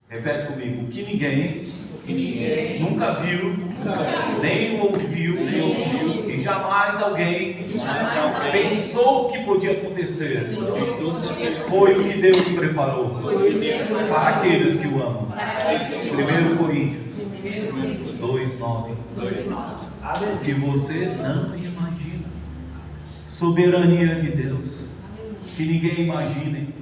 Repete comigo: o que ninguém nunca viu, nem ouviu, e jamais alguém pensou que podia acontecer, foi o que Deus preparou para aqueles que o amam. 1 Coríntios 2:9. O que você não imagina. Soberania de Deus, que ninguém imagine.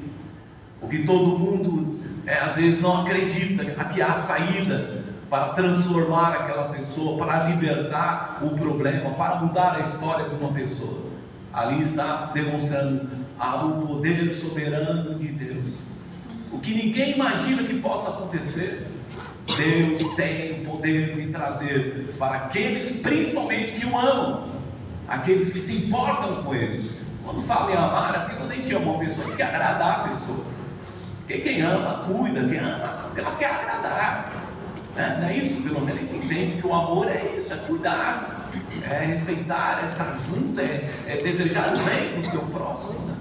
O que todo mundo às vezes não acredita que há saída para transformar aquela pessoa, para libertar o problema, para mudar a história de uma pessoa. Ali está demonstrando o poder soberano de Deus. O que ninguém imagina que possa acontecer, Deus tem o poder de trazer para aqueles principalmente que o amam, aqueles que se importam com ele. Quando fala em amar, é porque quando a gente ama uma pessoa, a gente quer agradar a pessoa. Porque quem ama, cuida, quem ama, ela quer agradar. Não é isso? Pelo menos a gente entende que o amor é isso, é cuidar, é respeitar, é estar junto, é desejar o bem para o seu próximo. Né?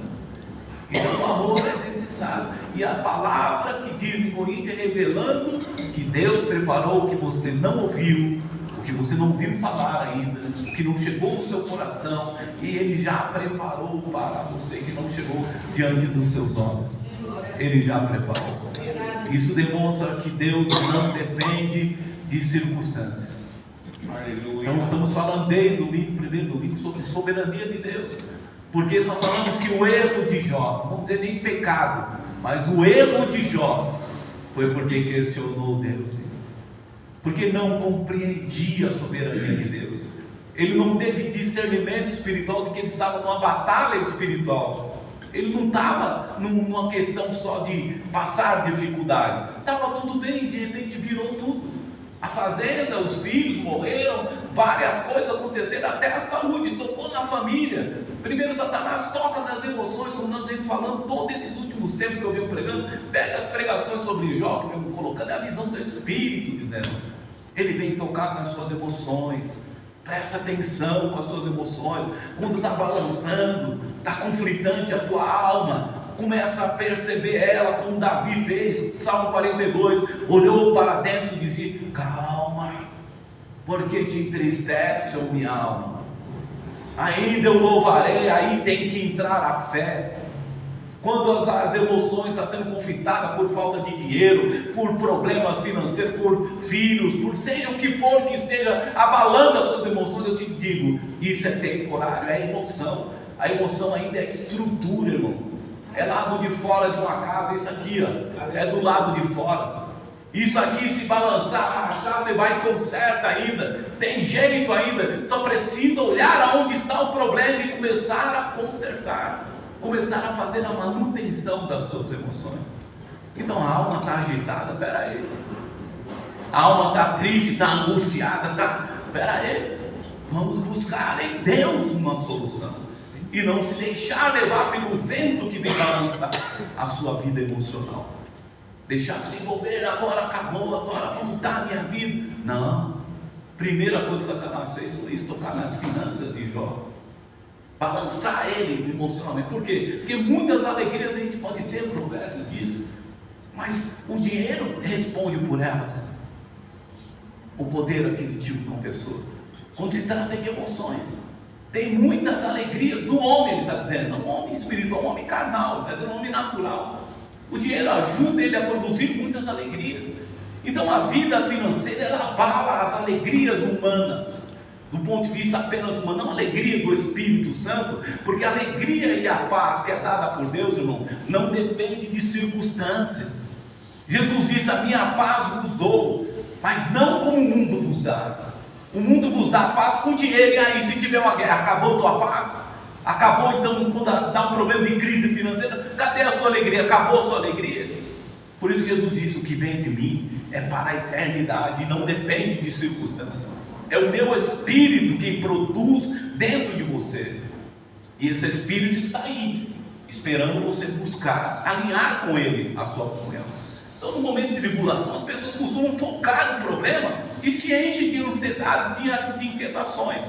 Então o amor é necessário. E a palavra que diz em Coríntios é revelando que Deus preparou o que você não ouviu, o que você não ouviu falar ainda, o que não chegou no seu coração, e Ele já preparou para você, que não chegou diante dos seus olhos. Ele já preparou. Isso demonstra que Deus não depende de circunstâncias. Aleluia. Então estamos falando desde o primeiro domingo sobre soberania de Deus, porque nós falamos que o erro de Jó, não vamos dizer nem pecado, mas o erro de Jó foi porque questionou Deus, porque não compreendia a soberania de Deus. Ele não teve discernimento espiritual de que ele estava numa batalha espiritual. Ele não estava numa questão só de passar dificuldade. Estava tudo bem, de repente virou tudo. A fazenda, os filhos morreram, várias coisas aconteceram, até a saúde, tocou na família. Primeiro Satanás toca nas emoções, como nós vemos falando todos esses últimos tempos que eu venho pregando. Pega as pregações sobre Jó, que eu venho colocando, é a visão do Espírito, dizendo. Ele vem tocar nas suas emoções. Presta atenção com as suas emoções. Quando está balançando, está conflitante a tua alma, começa a perceber ela, como Davi fez. Salmo 42, olhou para dentro e dizia: calma, porque te entristece, ó minha alma. Ainda eu louvarei. Aí tem que entrar a fé. Quando as emoções estão sendo conflitadas por falta de dinheiro, por problemas financeiros, por filhos, por seja o que for que esteja abalando as suas emoções, eu te digo, isso é temporário, é emoção. A emoção ainda é estrutura, irmão. É lado de fora de uma casa, isso aqui, ó, é do lado de fora. Isso aqui, se balançar, rachar, você vai e conserta ainda. Tem jeito ainda, só precisa olhar aonde está o problema e começar a consertar. Começar a fazer a manutenção das suas emoções. Então a alma está agitada, espera aí. A alma está triste, está angustiada, espera aí. Vamos buscar em Deus uma solução. E não se deixar levar pelo vento que vem balançar a sua vida emocional. Deixar se envolver, agora acabou, agora como está a minha vida. Não. Primeira coisa que Satanás fez foi isso, tocar nas finanças de Jó. Balançar ele emocionalmente. Por quê? Porque muitas alegrias a gente pode ter, Provérbios diz, mas o dinheiro responde por elas. O poder aquisitivo de uma pessoa. Quando se trata de emoções, tem muitas alegrias no homem, ele está dizendo, não um homem espiritual, um homem carnal, mas um homem natural. O dinheiro ajuda ele a produzir muitas alegrias. Então a vida financeira, ela abala as alegrias humanas. Do ponto de vista apenas humano, não a alegria do Espírito Santo, porque a alegria e a paz que é dada por Deus, irmão, não depende de circunstâncias. Jesus disse: a minha paz vos dou, mas não como o mundo vos dá. O mundo vos dá paz com dinheiro, e aí se tiver uma guerra, acabou a tua paz? Acabou então quando dá um problema de crise financeira, cadê a sua alegria? Acabou a sua alegria? Por isso Jesus disse: o que vem de mim é para a eternidade, e não depende de circunstâncias. É o meu Espírito quem produz dentro de você. E esse Espírito está aí, esperando você buscar, alinhar com Ele a sua comunhão. Então no momento de tribulação, as pessoas costumam focar no problema e se enchem de ansiedades, de inquietações.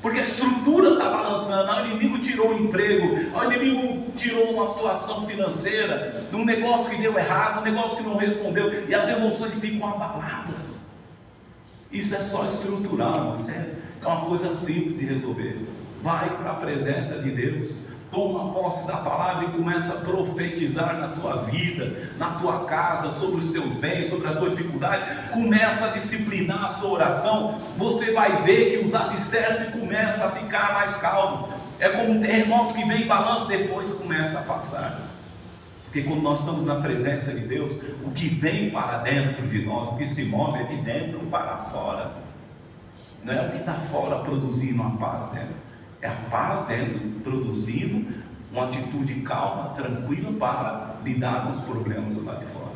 Porque a estrutura está balançando. O inimigo tirou o emprego, o inimigo tirou uma situação financeira, de um negócio que deu errado, um negócio que não respondeu, e as emoções ficam abaladas. Isso é só estrutural, isso é uma coisa simples de resolver. Vai para a presença de Deus, toma posse da palavra e começa a profetizar na tua vida, na tua casa, sobre os teus bens, sobre a sua dificuldade. Começa a disciplinar a sua oração. Você vai ver que os alicerces começam a ficar mais calmos. É como um terremoto que vem e balança, depois começa a passar. Porque quando nós estamos na presença de Deus, o que vem para dentro de nós, o que se move é de dentro para fora. Não é o que está fora produzindo a paz dentro. É a paz dentro, produzindo uma atitude calma, tranquila para lidar com os problemas do lado de fora.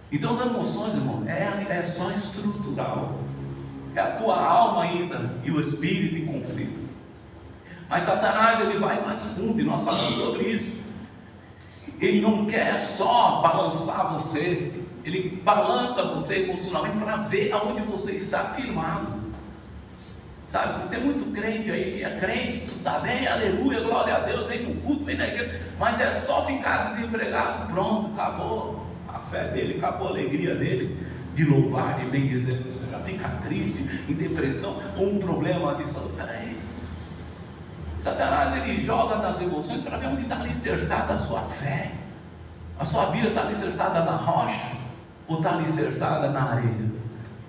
Então as emoções, irmão, é só estrutural. É a tua alma ainda e o espírito em conflito. Mas Satanás, ele vai mais fundo, e nós falamos sobre isso. Ele não quer só balançar você, ele balança você emocionalmente para ver aonde você está firmado. Sabe, tem muito crente aí que é crente, tudo está bem, aleluia, glória a Deus, vem no culto, vem na igreja, mas é só ficar desempregado, pronto, acabou a fé dele, acabou a alegria dele de louvar, de bem dizer, já fica triste, em depressão, ou um problema de saúde. Peraí, Satanás, ele joga nas emoções para ver onde está alicerçada a sua fé. A sua vida está alicerçada na rocha ou está alicerçada na areia?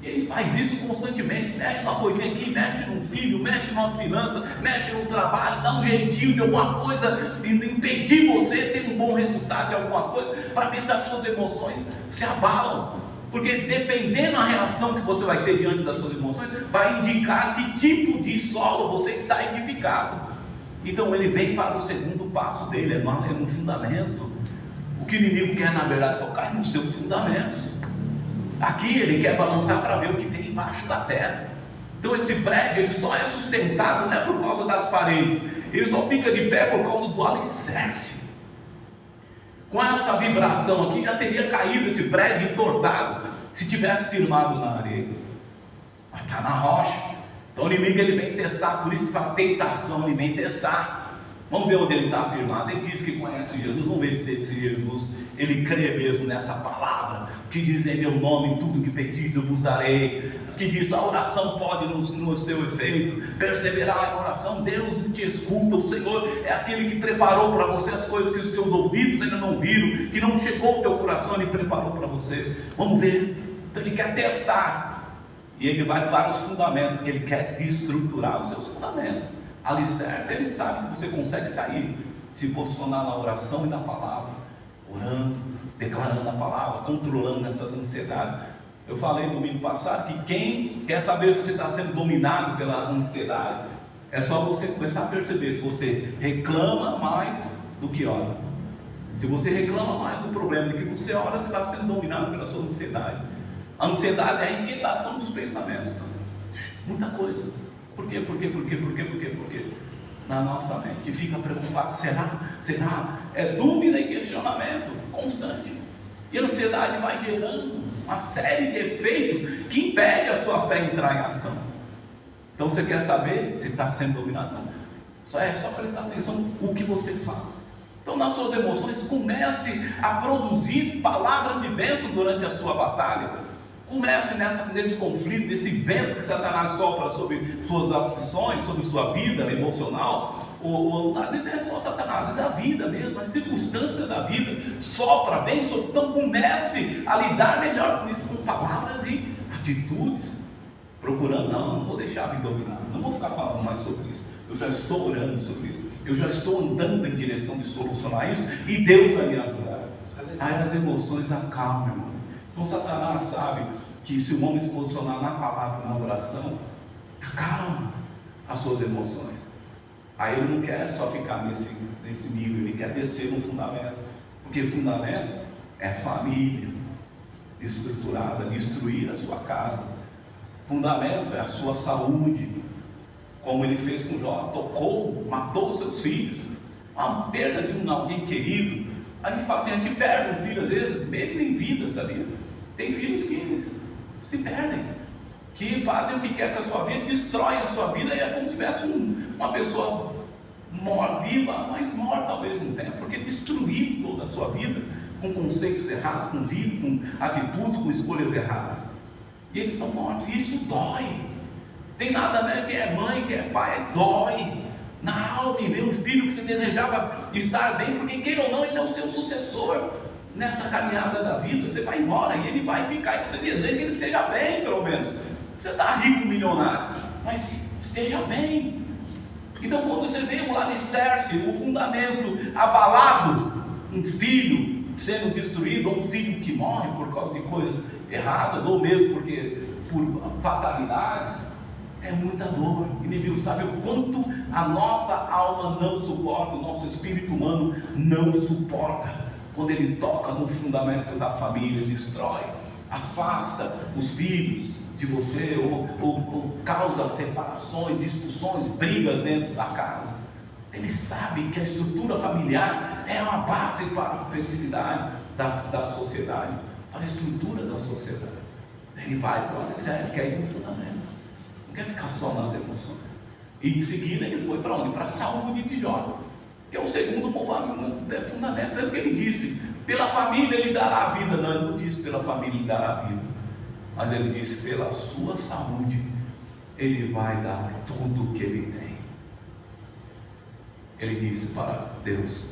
E ele faz isso constantemente, mexe uma coisinha aqui, mexe num filho, mexe nas finanças, mexe no trabalho, dá um jeitinho de alguma coisa, impedir você de ter um bom resultado de alguma coisa, para ver se as suas emoções se abalam. Porque dependendo da reação que você vai ter diante das suas emoções, vai indicar que tipo de solo você está edificado. Então ele vem para o segundo passo dele, é no fundamento. O que o inimigo quer, na verdade, tocar nos seus fundamentos. Aqui ele quer balançar para ver o que tem embaixo da terra. Então esse prédio, ele só é sustentado não é por causa das paredes, ele só fica de pé por causa do alicerce. Com essa vibração aqui, já teria caído esse prédio entortado, se tivesse firmado na areia. Mas está na rocha. Então o inimigo, ele vem testar, por isso que fala tentação, ele vem testar. Vamos ver onde ele está afirmado. Ele diz que conhece Jesus. Vamos ver se Jesus, ele crê mesmo nessa palavra, que diz em meu nome, tudo que pedis eu vos darei, que diz a oração pode no seu efeito, perseverar em oração, Deus te escuta. O Senhor é aquele que preparou para você as coisas que os teus ouvidos ainda não viram, que não chegou ao teu coração, ele preparou para você. Vamos ver. Então ele quer testar, e ele vai para os fundamentos, porque ele quer estruturar os seus fundamentos. Alicerce, ele sabe que você consegue sair, se posicionar na oração e na palavra, orando, declarando a palavra, controlando essas ansiedades. Eu falei domingo passado que quem quer saber se você está sendo dominado pela ansiedade, é só você começar a perceber se você reclama mais do que ora. Se você reclama mais do problema do que você ora, você está sendo dominado pela sua ansiedade. A ansiedade é a inquietação dos pensamentos. Muita coisa. Por quê? Na nossa mente fica preocupado. Será? É dúvida e questionamento constante. E a ansiedade vai gerando uma série de efeitos que impede a sua fé entrar em ação. Então você quer saber se está sendo dominado? Não. É só prestar atenção no que você fala. Então nas suas emoções, comece a produzir palavras de bênção durante a sua batalha. Comece nesse conflito, nesse vento que Satanás sopra sobre suas aflições, sobre sua vida emocional. Às vezes é só Satanás, é da vida mesmo, as circunstâncias da vida sopra, vem sobre. Então comece a lidar melhor com isso, com palavras e atitudes, procurando, não vou deixar me dominar, não vou ficar falando mais sobre isso, eu já estou orando sobre isso, eu já estou andando em direção de solucionar isso, e Deus vai me ajudar. Aí as emoções acalmam, irmão. Então Satanás sabe que se o homem se posicionar na palavra, na oração, acalma as suas emoções. Aí ele não quer só ficar nesse nível, ele quer descer no fundamento. Porque fundamento é família estruturada, destruir a sua casa. Fundamento é a sua saúde, como ele fez com Jó, tocou, matou seus filhos, uma perda de alguém querido. A gente fala assim, a gente perde um filho às vezes, mesmo em vida, sabia? Tem filhos que se perdem, que fazem o que quer com a sua vida, destroem a sua vida, e é como se tivesse uma pessoa viva, mas morta ao mesmo tempo, porque destruiu toda a sua vida, com conceitos errados, com vida, com atitudes, com escolhas erradas, e eles estão mortos. Isso dói. Tem nada a ver, quem é mãe, quem é pai, dói na alma em ver um filho que você desejava estar bem, porque queira ou não, ele é o seu sucessor nessa caminhada da vida. Você vai embora e ele vai ficar, e você deseja que ele esteja bem, pelo menos. Você está rico, milionário, mas esteja bem. Então, quando você vê o alicerce, o fundamento abalado, um filho sendo destruído, ou um filho que morre por causa de coisas erradas, ou mesmo por fatalidades, é muita dor. E Neil sabe o quanto a nossa alma não suporta, o nosso espírito humano não suporta, quando ele toca no fundamento da família, destrói, afasta os filhos de você, ou causa separações, discussões, brigas dentro da casa. Ele sabe que a estrutura familiar é uma base para a felicidade da sociedade, para a estrutura da sociedade. Ele vai para o alicerce, quer ir no fundamento, não quer ficar só nas emoções. E em seguida ele foi para onde? Para a saúde de Jó, que é o segundo fundamento. É o que ele disse: pela família ele dará a vida. Não, ele não disse pela família ele dará a vida, mas ele disse: pela sua saúde ele vai dar tudo o que ele tem. Ele disse para Deus: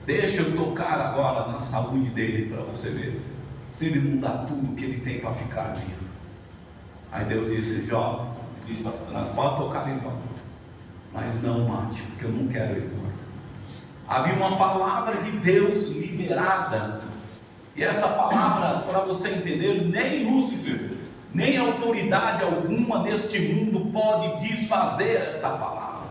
deixa eu tocar agora na saúde dele, para você ver se ele não dá tudo o que ele tem para ficar vivo. Aí Deus disse: Jó, disse para Satanás: pode tocar em Jó, mas não mate, porque eu não quero ele morto. Havia uma palavra de Deus liberada, e essa palavra, para você entender, nem Lúcifer, nem autoridade alguma neste mundo pode desfazer esta palavra.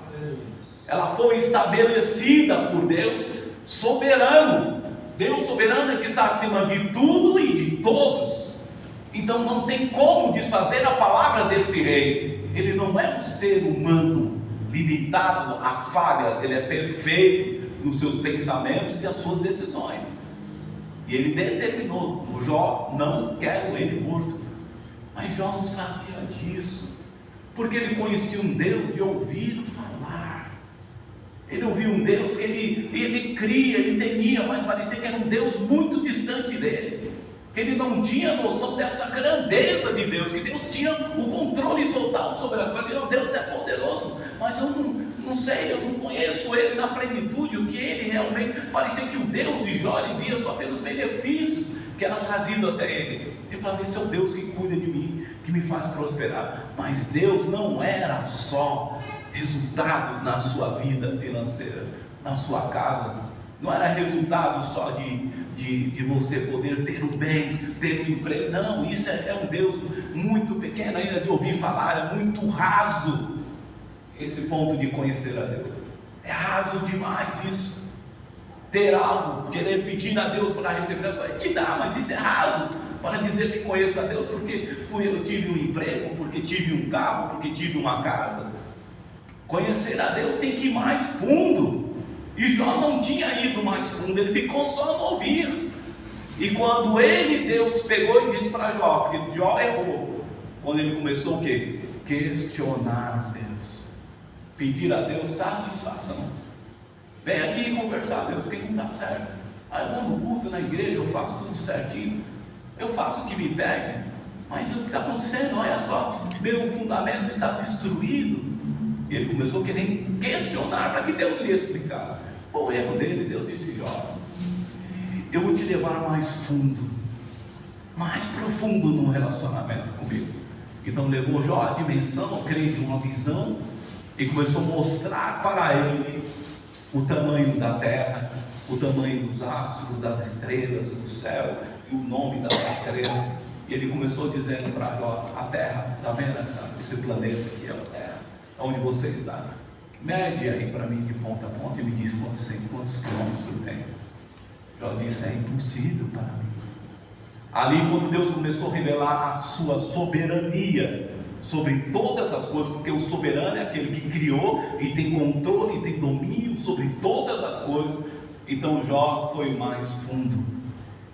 Ela foi estabelecida por Deus soberano. Deus soberano é que está acima de tudo e de todos. Então não tem como desfazer a palavra desse rei. Ele não é um ser humano limitado a falhas, ele é perfeito nos seus pensamentos e as suas decisões. E ele determinou: o Jó, não quero ele morto. Mas Jó não sabia disso, porque ele conhecia um Deus de ouvir falar. Ele ouvia um Deus que ele cria, ele temia, mas parecia que era um Deus muito distante dele. Ele não tinha noção dessa grandeza de Deus, que Deus tinha o controle total sobre as coisas. Deus é poderoso, mas eu não sei, eu não conheço ele na plenitude, o que ele realmente, parecia que o Deus de Jó, ele via só pelos benefícios que era trazido até ele. Ele falava: esse é o Deus que cuida de mim, que me faz prosperar. Mas Deus não era só resultados na sua vida financeira, na sua casa, não era resultado só de você poder ter o bem, ter o emprego. Não, isso é um Deus muito pequeno ainda de ouvir falar, é muito raso esse ponto de conhecer a Deus. É raso demais isso. Ter algo, querer pedir a Deus para receber as coisas, te dá, mas isso é raso para dizer que conheço a Deus, porque eu tive um emprego, porque tive um carro, porque tive uma casa. Conhecer a Deus tem que ir mais fundo. E Jó não tinha ido mais fundo, ele ficou só no ouvir. E quando Deus pegou e disse para Jó, porque Jó errou, quando ele começou o quê? Questionar Deus, pedir a Deus satisfação. Vem aqui conversar: Deus, o que não está certo? Aí eu vou no culto, na igreja, eu faço tudo certinho, eu faço o que me pede, mas o que está acontecendo? Olha só, meu fundamento está destruído. E ele começou a querer questionar para que Deus lhe explicasse. Foi o erro dele. Deus disse: Jó, eu vou te levar mais fundo, mais profundo no relacionamento comigo. Então levou Jó à dimensão, eu creio, de uma visão, e começou a mostrar para ele o tamanho da terra, o tamanho dos astros, das estrelas, do céu, e o nome das estrelas. E ele começou dizendo para Jó: a terra, está vendo esse planeta aqui, é a terra, onde você está? Mede aí para mim de ponta a ponta e me diz quantos quilômetros tem. Jó disse: é impossível para mim. Ali, quando Deus começou a revelar a sua soberania sobre todas as coisas, porque o soberano é aquele que criou e tem controle, e tem domínio sobre todas as coisas. Então Jó foi mais fundo,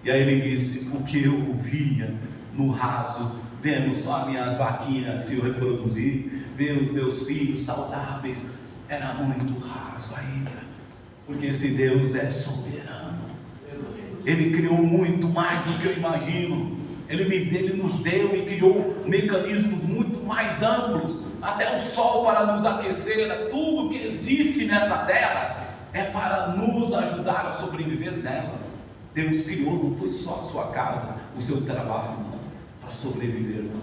e aí ele disse: o que eu ouvia no raso vendo só as minhas vaquinhas se reproduzir, ver os meus filhos saudáveis, era muito raso ainda, porque esse Deus é soberano. Ele criou muito mais do que eu imagino. Ele nos deu e criou mecanismos muito mais amplos, até o sol para nos aquecer. Tudo que existe nessa terra é para nos ajudar a sobreviver nela. Deus criou, não foi só a sua casa, o seu trabalho, não, para sobreviver, não.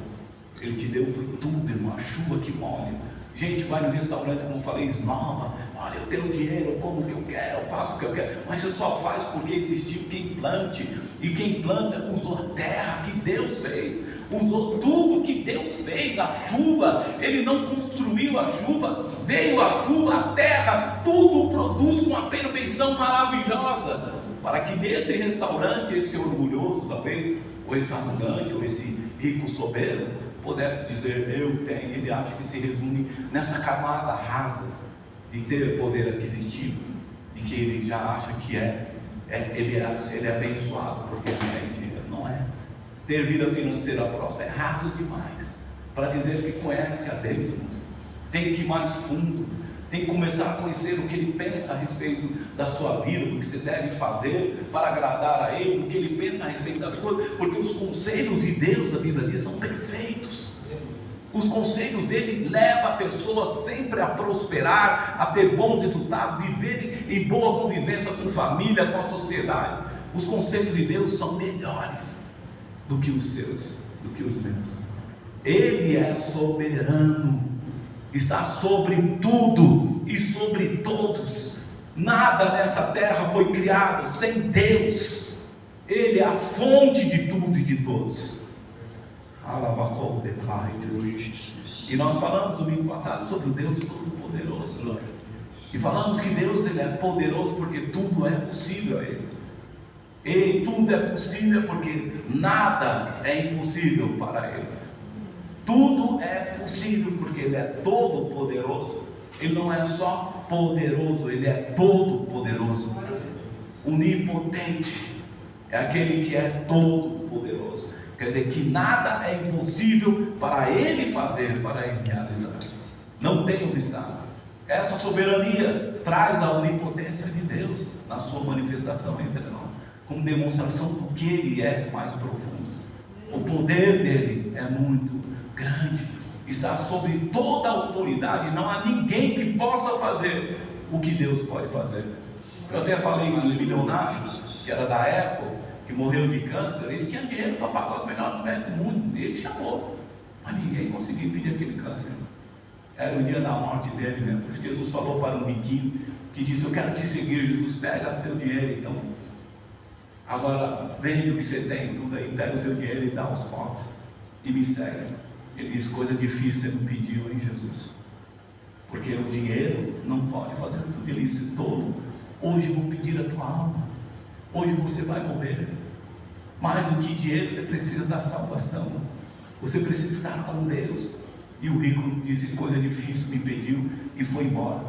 Ele te deu, foi tudo, irmão, a chuva que molha. Gente vai no restaurante, como eu falei, esnova, olha, eu tenho dinheiro, eu como o que eu quero, eu faço o que eu quero, mas você só faz porque existiu quem plante, e quem planta usou a terra que Deus fez, usou tudo que Deus fez, a chuva. Ele não construiu a chuva, veio a chuva, a terra, tudo produz com uma perfeição maravilhosa, para que nesse restaurante, esse orgulhoso talvez, ou esse arrogante, ou esse rico soberbo, pudesse dizer, eu tenho. Ele acha que se resume nessa camada rasa de ter poder aquisitivo, e que ele já acha que ele é abençoado porque ele tem dinheiro. Não é. Ter vida financeira próspera é raso demais para dizer que conhece a Deus, irmãos. Tem que ir mais fundo, tem que começar a conhecer o que ele pensa a respeito da sua vida, do que você deve fazer para agradar a ele, do que ele pensa a respeito das coisas, porque os conselhos de Deus, a Bíblia diz, são perfeitos. Os conselhos dele levam a pessoa sempre a prosperar, a ter bons resultados, viverem em boa convivência com família, com a sociedade. Os conselhos de Deus são melhores do que os seus, do que os meus. Ele é soberano, está sobre tudo e sobre todos. Nada nessa terra foi criado sem Deus. Ele é a fonte de tudo e de todos. E nós falamos no domingo passado sobre o Deus Todo-Poderoso, e falamos que Deus, ele é poderoso porque tudo é possível a Ele. E tudo é possível porque nada é impossível para Ele. Tudo é possível porque Ele é todo-poderoso. Ele não é só poderoso, Ele é todo-poderoso. Onipotente é aquele que é todo-poderoso. Quer dizer que nada é impossível para Ele fazer, para Ele realizar. Não tem obstáculo. Essa soberania traz a onipotência de Deus na sua manifestação entre nós, como demonstração do que Ele é mais profundo. O poder dele é muito grande, está sobre toda a autoridade. Não há ninguém que possa fazer o que Deus pode fazer. Eu até falei do milionário, que era da Apple, que morreu de câncer. Ele tinha dinheiro para pagar os melhores médicos do mundo, ele chamou, mas ninguém conseguiu impedir aquele câncer. Era o dia da morte dele mesmo. Por isso Jesus falou para um riquinho que disse, eu quero te seguir. Jesus, pega teu dinheiro então, agora vende o que você tem tudo aí, pega o teu dinheiro e dá aos pobres e me segue. Ele disse, coisa difícil você não pediu em Jesus, porque o dinheiro não pode fazer tudo. Ele disse, todo, hoje eu vou pedir a tua alma, hoje você vai morrer. Mais do que dinheiro, você precisa da salvação, você precisa estar com Deus. E o rico disse, coisa difícil me pediu, e foi embora.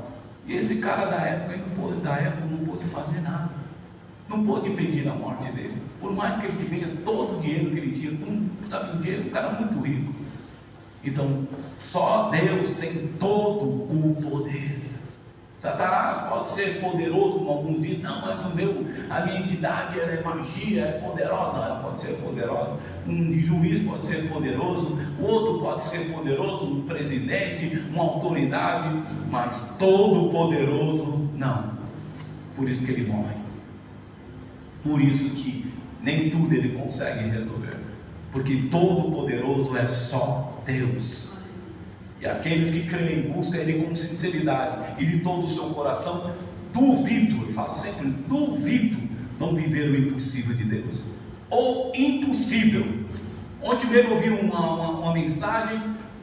E esse cara da época não pôde fazer nada, não pôde impedir a morte dele, por mais que ele tinha todo o dinheiro que ele tinha, não estava em dinheiro, um cara muito rico. Então, só Deus tem todo o poder. Satanás pode ser poderoso, como alguns dizem, não, mas a minha entidade é magia, é poderosa. Não, ela pode ser poderosa. Um juiz pode ser poderoso, o outro pode ser poderoso, um presidente, uma autoridade, mas todo poderoso não. Por isso que ele morre. Por isso que nem tudo ele consegue resolver, porque todo poderoso é só Deus. E aqueles que creem, buscam Ele com sinceridade e de todo o seu coração, duvido, eu falo sempre, duvido não viver o impossível de Deus, ou impossível. Ontem mesmo eu ouvi uma mensagem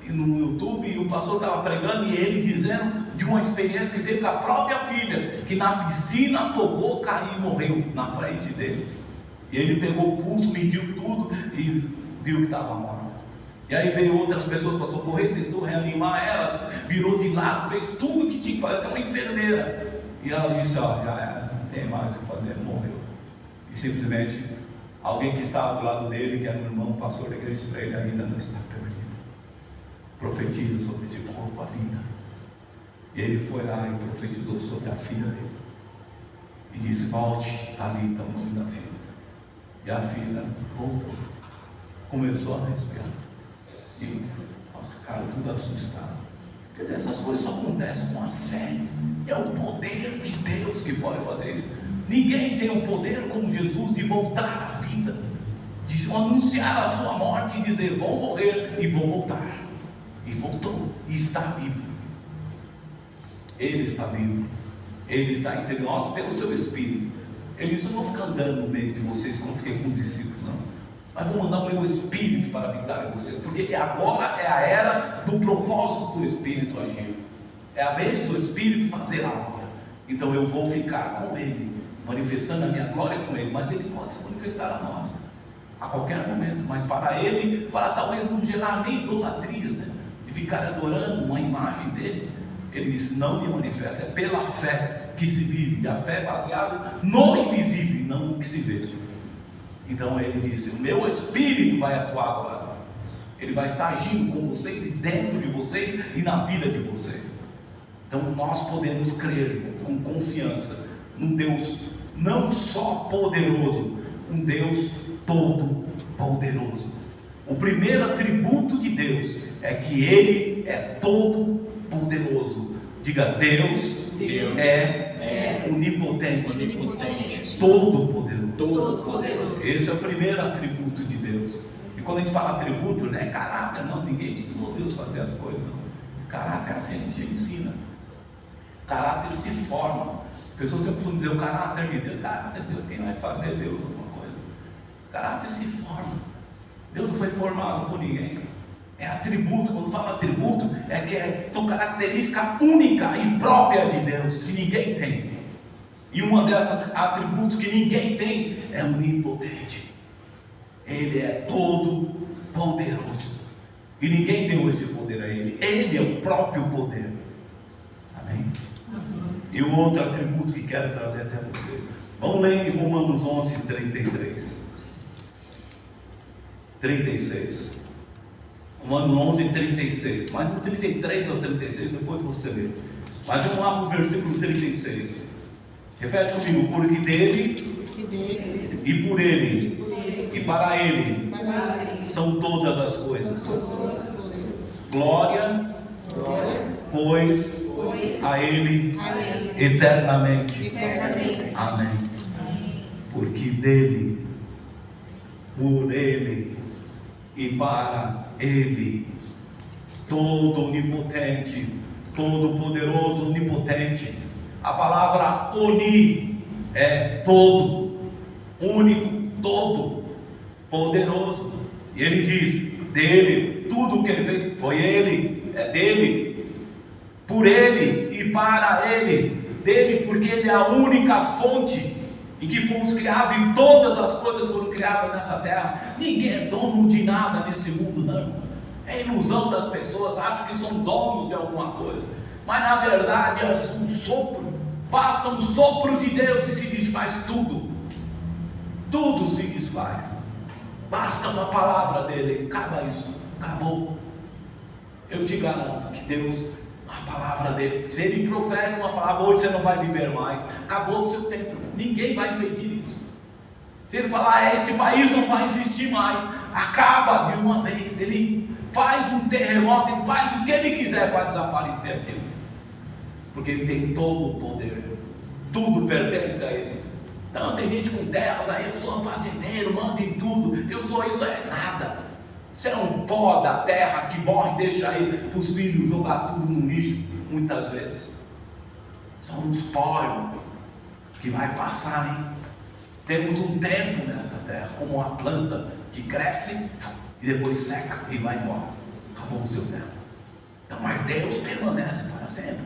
no YouTube, e o pastor estava pregando, e ele dizendo de uma experiência que teve com a própria filha, que na piscina afogou, caiu e morreu na frente dele. E ele pegou o pulso, mediu tudo e viu que estava morto. E aí veio outras pessoas para socorrer, tentou reanimar ela, virou de lado, fez tudo o que tinha que fazer, até uma enfermeira. E ela disse, ó, já era, não tem mais o que fazer, morreu. E simplesmente Alguém que estava do lado dele, que era um irmão, pastor da igreja, para ele: a vida não está perdida. Profetiza sobre esse corpo a vida. E ele foi lá e profetizou sobre a filha dele. E disse: volte, ali está o nome da filha. E a filha voltou. Começou a respirar. E nós ficaram tudo assustados. Quer dizer, essas coisas só acontecem com a fé. É o poder de Deus que pode fazer isso. Ninguém tem o poder como Jesus de voltar à vida, de anunciar a sua morte e dizer: vou morrer e vou voltar. E voltou, e está vivo. Ele está vivo. Ele está entre nós pelo seu Espírito. Ele disse: eu não vou ficar andando no meio de vocês como fiquei com os discípulos, não. Mas vou mandar o meu Espírito para habitar em vocês. Porque agora é a era do propósito do Espírito agir. É a vez do Espírito fazer algo. Então eu vou ficar com Ele, manifestando a minha glória com Ele. Mas Ele pode se manifestar a nós a qualquer momento. Mas para Ele, para talvez não gerar nem idolatrias, né? E ficar adorando uma imagem dele, Ele disse: não me manifesta. É pela fé que se vive. E a fé é baseada no invisível e não no que se vê. Então Ele disse: o meu Espírito vai atuar agora. Ele vai estar agindo com vocês e dentro de vocês e na vida de vocês. Então nós podemos crer com confiança num Deus não só poderoso, um Deus todo poderoso. O primeiro atributo de Deus é que Ele é todo poderoso. Diga: Deus é onipotente, todo poderoso. Esse é o primeiro atributo de Deus. E quando a gente fala atributo, não é caráter, não. Ninguém ensinou Deus a fazer as coisas, não. Caráter assim a gente ensina. Caráter se forma. As pessoas sempre costumam dizer: o caráter de Deus. Caráter de Deus, quem vai fazer Deus alguma coisa? Caráter se forma. Deus não foi formado por ninguém. É atributo. Quando fala atributo, é que são características únicas e próprias de Deus, que ninguém tem. E uma dessas atributos que ninguém tem é onipotente. Ele é todo poderoso. E ninguém deu esse poder a Ele. Ele é o próprio poder. Amém? E o outro atributo que quero trazer até você. Vamos ler em Romanos 11, 33. 36. Romanos 11, 36. Mas no 33 ou 36, depois você vê. Mas vamos lá para o versículo 36. Repete comigo: porque dele e por ele e para ele são todas as coisas. Glória, pois a ele eternamente. Amém. Porque dele, por ele e para ele, todo onipotente, todo poderoso, onipotente. A palavra oni é todo, único, todo, poderoso. E ele diz: dele, tudo o que ele fez foi ele, é dele, por ele e para ele. Dele, porque ele é a única fonte em que fomos criados, e todas as coisas foram criadas nessa terra. Ninguém é dono de nada nesse mundo, não. É ilusão das pessoas, acham que são donos de alguma coisa, mas na verdade é um sopro. Basta um sopro de Deus e se desfaz tudo. Tudo se desfaz. Basta uma palavra dele, acaba isso, acabou. Eu te garanto que Deus, a palavra dele, se ele profere uma palavra, hoje você não vai viver mais, acabou o seu tempo. Ninguém vai impedir isso. Se ele falar: esse país não vai existir mais, acaba de uma vez. Ele faz um terremoto, ele faz o que ele quiser para desaparecer aquilo, porque ele tem todo o poder. Tudo pertence a ele. Então tem gente com terras aí: eu sou um fazendeiro, mando em tudo, eu sou isso. É nada. Isso é um pó da terra que morre e deixa aí para os filhos jogar tudo no lixo, muitas vezes. São uns pó que vai passar, hein? Temos um tempo nesta terra, como uma planta que cresce e depois seca e vai embora. Acabou o seu tempo. Então, mas Deus permanece para sempre.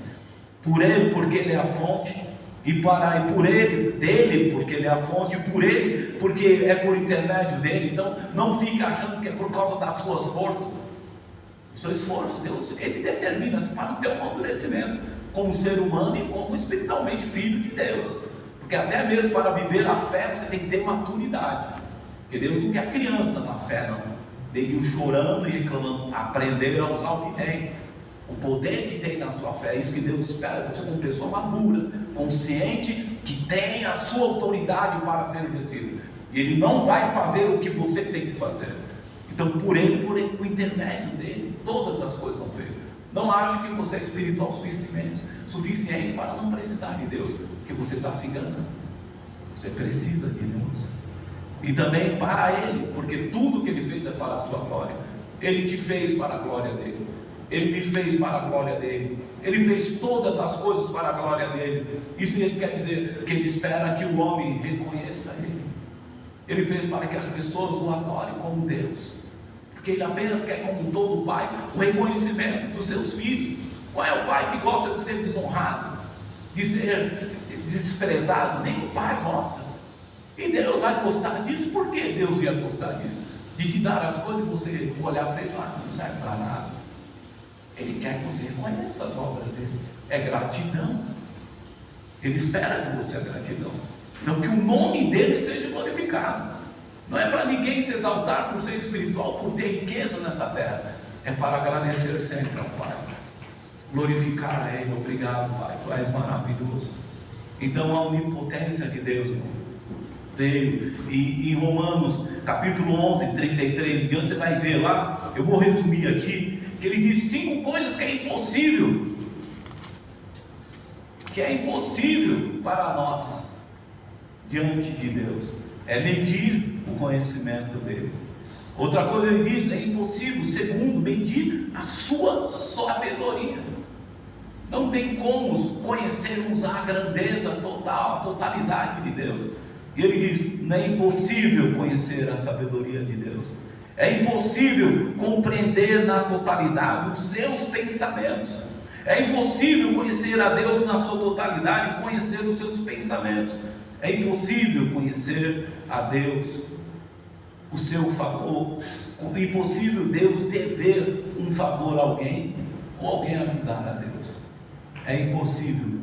Por ele, porque ele é a fonte, e por ele, dele, porque ele é a fonte, e por ele, porque é por intermédio dele. Então não fique achando que é por causa das suas forças, o seu esforço. Deus, ele determina para o teu amadurecimento como ser humano e como espiritualmente filho de Deus, porque até mesmo para viver a fé você tem que ter maturidade. Porque Deus não quer criança na fé, não. Neguinho chorando e reclamando. Aprender a usar o que tem. O poder que tem na sua fé. É isso que Deus espera de você, como pessoa madura, consciente, que tem a sua autoridade para ser exercida. E Ele não vai fazer o que você tem que fazer. Então, por intermédio dele, todas as coisas são feitas. Não ache que você é espiritual suficiente para não precisar de Deus, porque você está se enganando. Você precisa de Deus. E também para Ele, porque tudo que Ele fez é para a sua glória. Ele te fez para a glória dEle. Ele me fez para a glória dEle. Ele fez todas as coisas para a glória dEle. Isso Ele quer dizer que Ele espera que o homem reconheça Ele. Ele fez para que as pessoas o adorem como Deus. Porque Ele apenas quer, como todo pai, o reconhecimento dos seus filhos. Qual é o pai que gosta de ser desonrado? De ser desprezado? Nem o pai gosta. E Deus vai gostar disso. Por que Deus ia gostar disso? De te dar as coisas e você olhar para ele e falar, isso não serve para nada. Ele quer que você reconheça as obras dele. É gratidão. Ele espera de você a gratidão. Não que o nome dele seja glorificado. Não é para ninguém se exaltar por ser espiritual, por ter riqueza nessa terra. É para agradecer sempre ao Pai. Glorificar a Ele. Obrigado, Pai. Tu és maravilhoso. Então a onipotência de Deus, irmão, veio. E em Romanos capítulo 11, 33 em diante, você vai ver lá. Eu vou resumir aqui. Que ele diz 5 coisas que é impossível. Que é impossível para nós diante de Deus. É medir o conhecimento dele. Outra coisa ele diz, é impossível, segundo, medir a sua sabedoria. Não tem como conhecermos a grandeza total, a totalidade de Deus. E ele diz, não é impossível conhecer a sabedoria de Deus. É impossível compreender na totalidade os seus pensamentos. É impossível conhecer a Deus na sua totalidade, conhecer os seus pensamentos. É impossível conhecer a Deus, o seu favor. É impossível Deus dever um favor a alguém, ou alguém ajudar a Deus. É impossível.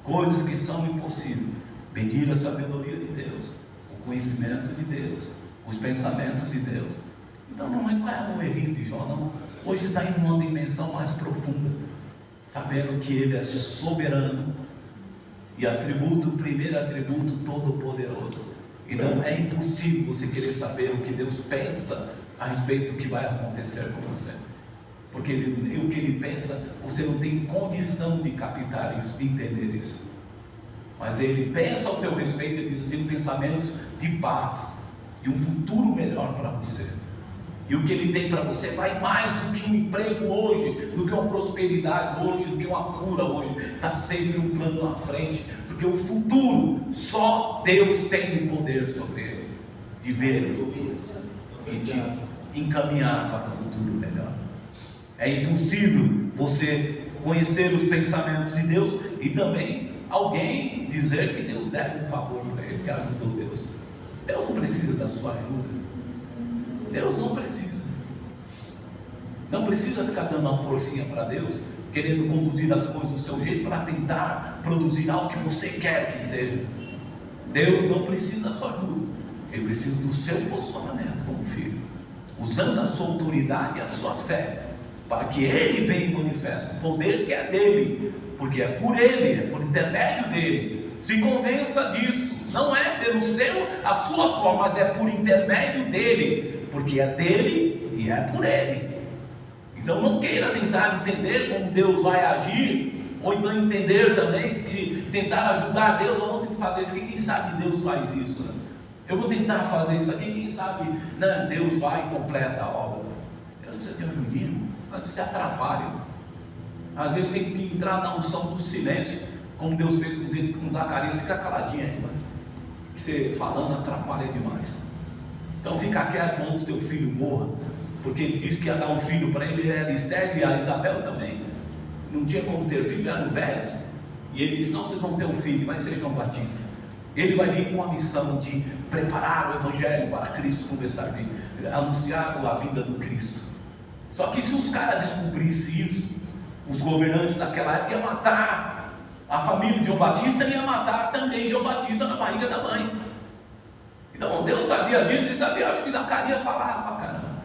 Coisas que são impossíveis. Medir a sabedoria de Deus, o conhecimento de Deus, os pensamentos de Deus. Então não é um errinho de Jó, não. Hoje está em uma dimensão mais profunda, sabendo que Ele é soberano e o primeiro atributo todo-poderoso. Então é impossível você querer saber o que Deus pensa a respeito do que vai acontecer com você, porque o que Ele pensa, você não tem condição de captar isso, de entender isso. Mas Ele pensa ao teu respeito, Ele diz, eu tenho pensamentos de paz, de um futuro melhor para você. E o que Ele tem para você vai mais do que um emprego hoje, do que uma prosperidade hoje, do que uma cura hoje. Está sempre um plano à frente, porque o futuro, só Deus tem o poder sobre ele, de ver e de encaminhar para um futuro melhor. É impossível você conhecer os pensamentos de Deus e também alguém dizer que Deus deve um favor para ele, que ajudou Deus. Deus não precisa da sua ajuda. Deus não precisa. Não precisa ficar dando uma forcinha para Deus, querendo conduzir as coisas do seu jeito para tentar produzir algo que você quer que seja. Deus não precisa da sua ajuda. Ele precisa do seu posicionamento como filho, usando a sua autoridade e a sua fé, para que Ele venha e manifeste o poder que é dele, porque é por Ele, é por intermédio dele. Se convença disso. Não é pelo a sua forma, mas é por intermédio dele, porque é dele e é por ele. Então não queira tentar entender como Deus vai agir, ou então entender também, tentar ajudar Deus. Eu vou ter que fazer isso aqui, quem sabe Deus faz isso, né? Eu vou tentar fazer isso aqui, quem sabe, né, Deus vai e completa a obra. Eu não sei se tem um juninho, às vezes você atrapalha. Às vezes tem que entrar na unção do silêncio, como Deus fez com Zacarias, fica caladinho aí, né? Você falando atrapalha demais. Então fica quieto antes que teu filho morra, porque ele disse que ia dar um filho para ele, era estéril, e a Isabel também não tinha como ter filho, já eram velhos, e ele disse, não, vocês vão ter um filho, vai ser João Batista. Ele vai vir com a missão de preparar o evangelho para Cristo começar a vir, anunciar a vinda do Cristo. Só que se os caras descobrissem isso, os governantes daquela época iam matar a família de João Batista, ia matar também João Batista na barriga da mãe. Então Deus sabia sabia disso, e sabia, acho que Zacarias falava pra caramba.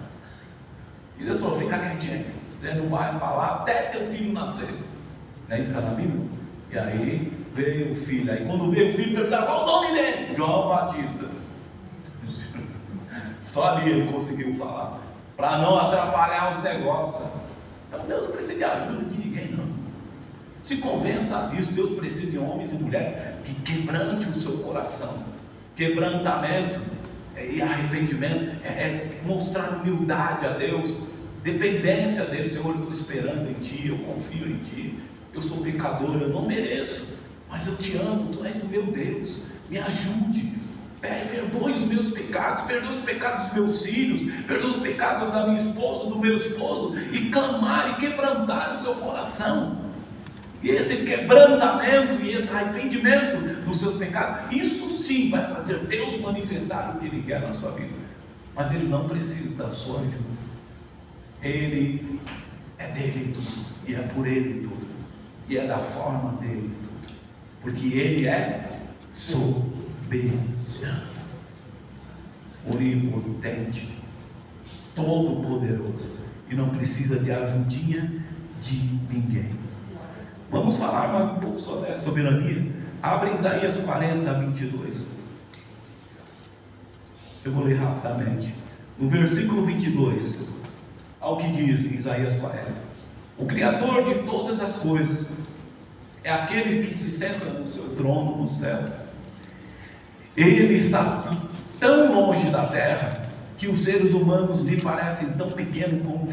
E Deus falou: fica quietinho, você não vai falar até teu filho nascer. Não é isso que está na Bíblia? E aí veio o filho. Aí quando veio o filho, perguntaram: qual o nome dele? João Batista. Só ali ele conseguiu falar, para não atrapalhar os negócios. Então Deus não precisa de ajuda de ninguém, não. Se convença disso. Deus precisa de homens e mulheres que quebrante o seu coração. Quebrantamento e arrependimento é mostrar humildade a Deus, dependência dele. Senhor, eu estou esperando em Ti, eu confio em Ti, eu sou pecador, eu não mereço, mas eu Te amo, Tu és o meu Deus, me ajude, perdoe os meus pecados, perdoe os pecados dos meus filhos, perdoe os pecados da minha esposa, do meu esposo, e clamar e quebrantar o seu coração. E esse quebrantamento e esse arrependimento dos seus pecados, isso sim vai fazer Deus manifestar o que Ele quer na sua vida. Mas Ele não precisa da sua ajuda. Ele é dele tudo, e é por Ele tudo, e é da forma dele tudo, porque Ele é soberano, onipotente, todo poderoso, e não precisa de ajudinha de ninguém. Vamos falar mais um pouco sobre essa soberania. Abre Isaías 40, 22. Eu vou ler rapidamente. No versículo 22, ao que diz em Isaías 40: o Criador de todas as coisas é aquele que se senta no seu trono no céu. Ele está tão longe da terra que os seres humanos lhe parecem tão pequenos como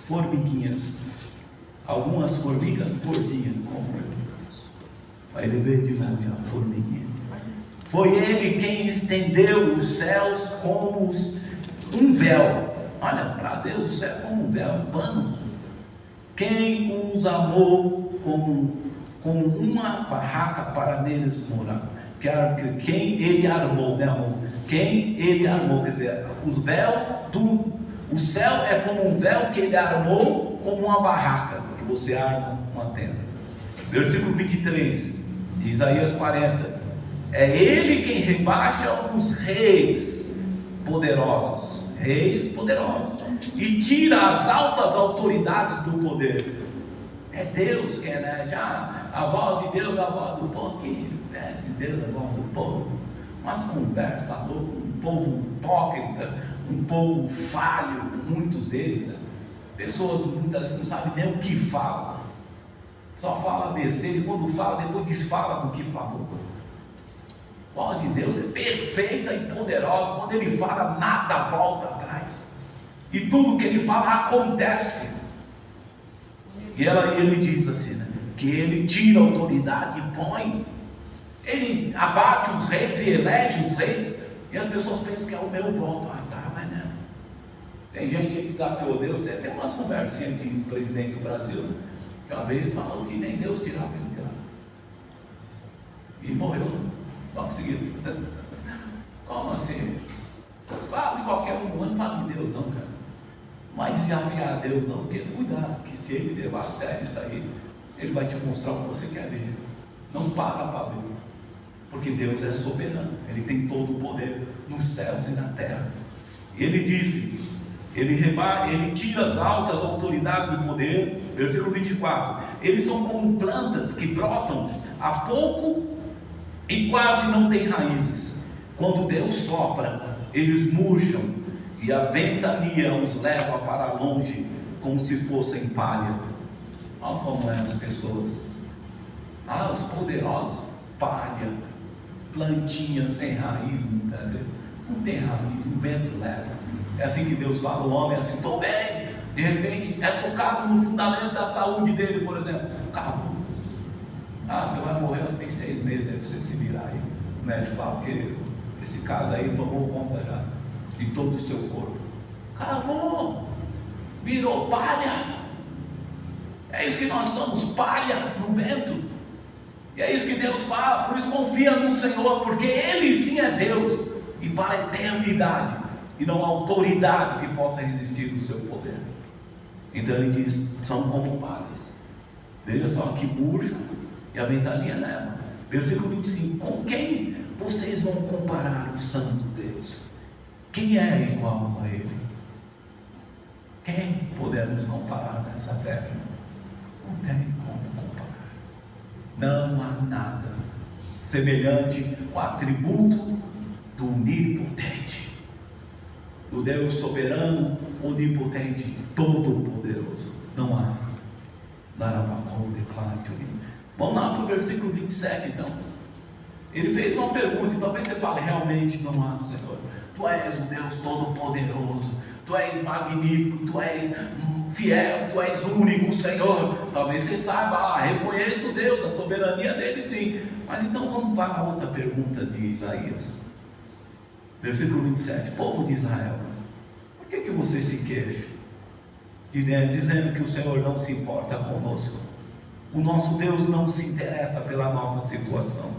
formiguinhas. Algumas formigas gordinhas, como vai ele ver de novo a formiguinha. Foi Ele quem estendeu os céus como um véu. Olha, para Deus o céu é como um véu, um pano. Quem os amou como uma barraca para neles morar. Quem Ele armou, né, amor? Quem Ele armou, quer dizer, os véus o céu é como um véu que Ele armou como uma barraca, que você arma uma tenda. Versículo 23, de Isaías 40: é Ele quem rebaixa os reis poderosos, e tira as altas autoridades do poder. É Deus que elege. A voz de Deus é a voz do povo, de Deus é a voz do povo. Mas conversa louca, um povo hipócrita, um povo falho, muitos deles, pessoas muitas vezes não sabem nem o que falam, só fala besteira, e quando fala, depois desfala do que falou. A voz de Deus é perfeita e poderosa. Quando Ele fala, nada volta atrás, e tudo que Ele fala acontece. E Ele diz assim, né, que Ele tira a autoridade e põe, Ele abate os reis e elege os reis, e as pessoas pensam que é o meu voto. Vai nessa. Tem gente que desafiou Deus. Tem umas conversinhas de presidente do Brasil, que uma vez falou que nem Deus tirava ele de lá, e morreu logo seguido. Como assim? Fala de qualquer um, não fala de Deus não, cara. Mas desafiar a Deus não, porque cuidado, que se Ele levar a sério isso aí, Ele vai te mostrar o que você quer ver. Não para ver, porque Deus é soberano, Ele tem todo o poder nos céus e na terra. Ele disse, Ele tira as altas autoridades do poder. Versículo 24: eles são como plantas que brotam há pouco e quase não têm raízes. Quando Deus sopra, eles murcham, e a ventania os leva para longe, como se fossem palha. Olha como é as pessoas. Os poderosos, palha, plantinhas sem raiz, muitas vezes. Não tem raiz, o vento leva. É assim que Deus fala, o homem é assim, estou bem. De repente é tocado no fundamento da saúde dele, por exemplo. Acabou. Você vai morrer assim 6 meses, aí você se virar aí. O médico fala que esse caso aí tomou conta já de todo o seu corpo. Acabou. Virou palha. É isso que nós somos, palha no vento. E é isso que Deus fala. Por isso confia no Senhor, porque Ele sim é Deus, e para a eternidade, e não há autoridade que possa resistir do seu poder. Então Ele diz, são como palhas. Veja só, que murcha e a ventania leva. Versículo 25: com quem vocês vão comparar o santo dele? Quem é igual a Ele? Quem podemos comparar nessa terra? Não tem como comparar. Não há nada semelhante ao atributo do onipotente, do Deus soberano, onipotente, todo-poderoso. Não há. Vamos lá para o versículo 27 então. Ele fez uma pergunta, e talvez você fale: realmente não há, Senhor. Tu és o Deus todo-poderoso, Tu és magnífico, Tu és fiel, Tu és único, Senhor. Talvez você saiba, reconheço Deus, a soberania dele, sim. Mas então vamos para a outra pergunta de Isaías. Versículo 27. Povo de Israel, por que você se queixa? Dizendo que o Senhor não se importa conosco. O nosso Deus não se interessa pela nossa situação.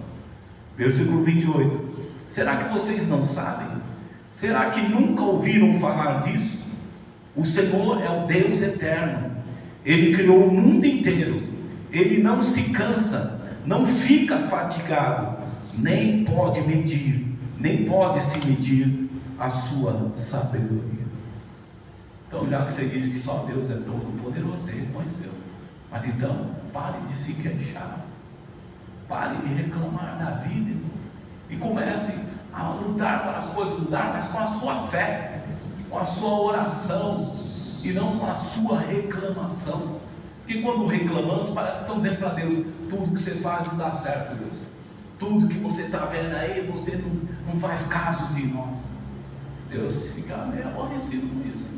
Versículo 28. Será que vocês não sabem? Será que nunca ouviram falar disso? O Senhor é o Deus eterno. Ele criou o mundo inteiro. Ele não se cansa, não fica fatigado, nem pode se medir a sua sabedoria. Então, já que você diz que só Deus é todo poderoso, você reconheceu. Mas então, pare de se queixar, pare de reclamar da vida e comece a lutar para as coisas mudar, mas com a sua fé, com a sua oração e não com a sua reclamação. Porque quando reclamamos, parece que estamos dizendo para Deus: tudo que você faz não dá certo, Deus. Tudo que você está vendo aí, você não faz caso de nós. Deus fica meio aborrecido com isso.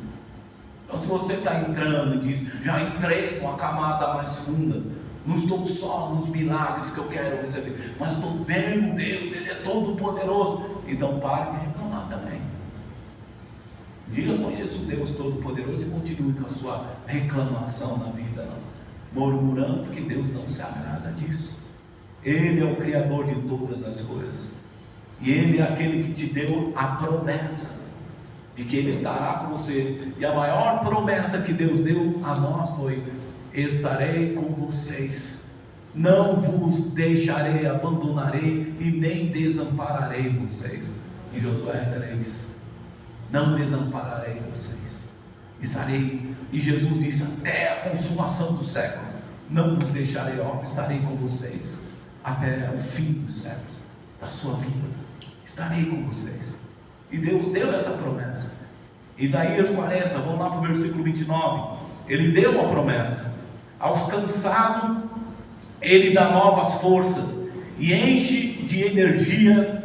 Então, se você está entrando e diz: já entrei com a camada mais funda, não estou só nos milagres que eu quero receber, mas estou vendo Deus, Ele é todo poderoso. Então pare de reclamar também. Diga: conheço Deus todo poderoso, e continue com a sua reclamação na vida, não murmurando, porque Deus não se agrada disso. Ele é o Criador de todas as coisas, e Ele é aquele que te deu a promessa de que Ele estará com você. E a maior promessa que Deus deu a nós foi: estarei com vocês, não vos deixarei, abandonarei e nem desampararei vocês. Em Josué 3, não desampararei vocês, estarei. E Jesus disse: até a consumação do século, não vos deixarei órfãos, estarei com vocês até o fim do século, da sua vida, estarei com vocês. E Deus deu essa promessa. Isaías 40, vamos lá para o versículo 29. Ele deu uma promessa: aos cansados Ele dá novas forças e enche de energia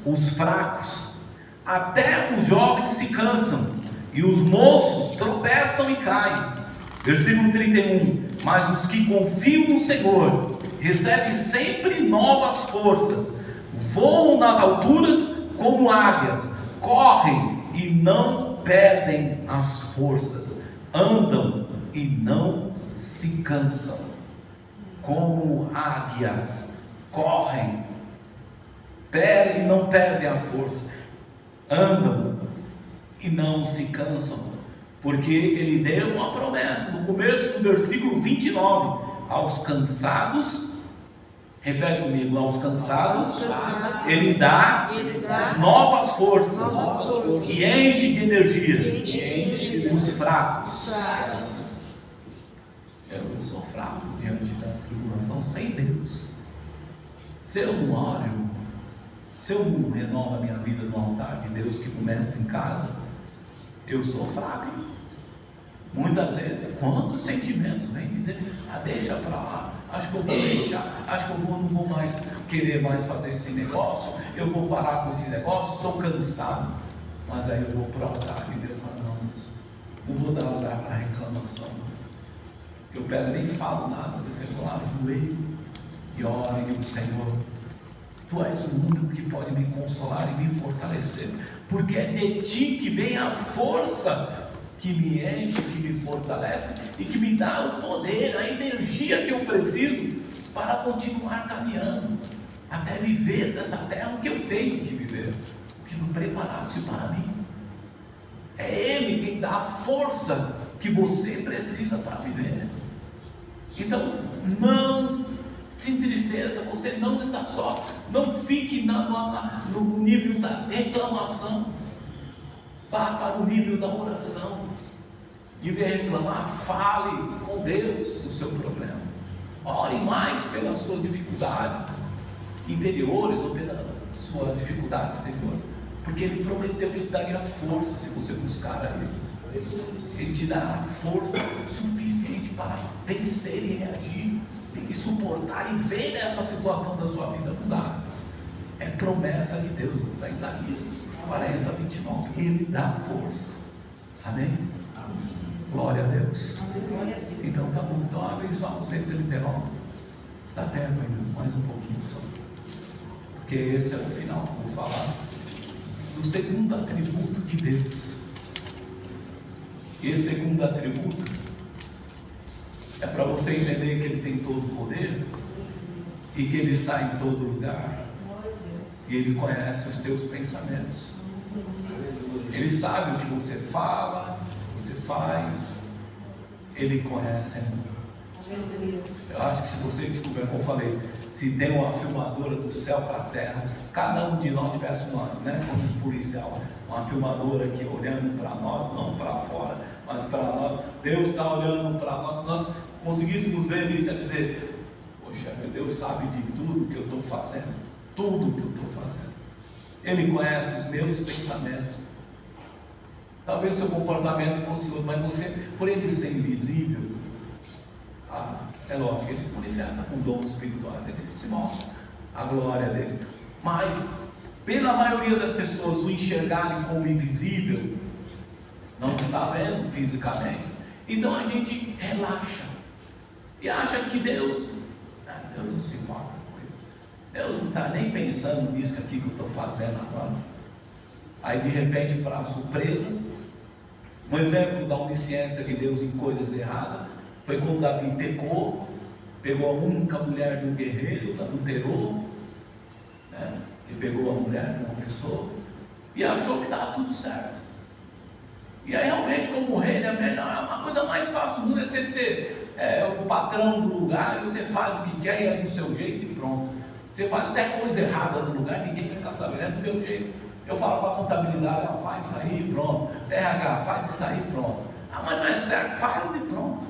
os fracos. Até os jovens se cansam e os moços tropeçam e caem. Versículo 31. Mas os que confiam no Senhor recebem sempre novas forças, voam nas alturas como águias, correm e não perdem as forças, andam e não se cansam. Como águias, correm e não perdem a força, andam e não se cansam, porque Ele deu uma promessa no começo do versículo 29: aos cansados, repete comigo, aos cansados Ele dá novas forças e enche de energia os fracos. Eu sou fraco diante da tribulação, sem Deus. Se eu não oro, se eu não renovo a minha vida no altar de Deus, que começa em casa, eu sou fraco. Muitas vezes, quantos sentimentos vêm dizer: deixa para lá, acho que eu vou deixar, acho que eu não vou mais querer mais fazer esse negócio, eu vou parar com esse negócio, estou cansado. Mas aí eu vou para o altar e Deus fala: não vou dar lugar para reclamação. Eu pego, nem falo nada, às vezes eu vou lá, ajoelho e oro e digo: Senhor, Tu és o único que pode me consolar e me fortalecer, porque é de Ti que vem a força que me enche, que me fortalece e que me dá o poder, a energia que eu preciso para continuar caminhando, até viver dessa terra o que eu tenho que viver, o que Tu preparaste para mim. É Ele quem dá a força que você precisa para viver. Então, não se entristeça, você não está só, não fique no nível da reclamação. Vá para o nível da oração. Em vez de reclamar, fale com Deus do seu problema. Ore mais pelas suas dificuldades interiores ou pela sua dificuldade exterior. Porque Ele prometeu que te daria força se você buscar a Ele. Ele te dará força suficiente para vencer e reagir, e suportar e ver essa situação da sua vida mudar. É promessa de Deus, está em Isaías 40, 29. Ele dá força. Amém? Glória a Deus. Então tá bom. Então abre só no 139. Dá tempo ainda, mais um pouquinho só. Porque esse é o final. Vou falar do segundo atributo de Deus. E esse segundo atributo é para você entender que Ele tem todo o poder e que Ele está em todo lugar. E Ele conhece os teus pensamentos. Ele sabe o que você fala, você faz. Ele conhece. Eu acho que se você descobrir, como eu falei, se tem uma filmadora do céu para a terra, cada um de nós tivesse uma, como policial, uma filmadora aqui olhando para nós, não para fora, mas para nós. Deus está olhando para nós. Se nós conseguíssemos ver isso, é dizer: poxa, meu Deus sabe de tudo que eu estou fazendo, tudo que eu estou fazendo. Ele conhece os meus pensamentos. Talvez o seu comportamento fosse outro, mas você, por ele ser invisível, é lógico, ele se manifesta com dons espirituais, ele se mostra a glória dele. Mas, pela maioria das pessoas, o enxergarem como invisível, não está vendo fisicamente, então a gente relaxa e acha que Deus não se importa com isso. Deus não está nem pensando nisso aqui que eu estou fazendo agora. Aí de repente, para a surpresa, um exemplo da onisciência de Deus em coisas erradas foi quando Davi pecou, pegou a única mulher de um guerreiro, adulterou, e pegou a mulher de uma pessoa e achou que estava tudo certo. E aí realmente, como rei, a coisa mais fácil do mundo é você ser o patrão do lugar, e você faz o que quer e é do seu jeito e pronto. Você faz até coisa errada no lugar, ninguém vai ficar sabendo, é do teu jeito. Eu falo para a contabilidade: faz isso aí, pronto. RH, faz isso aí, pronto. Mas não é certo, faz e pronto.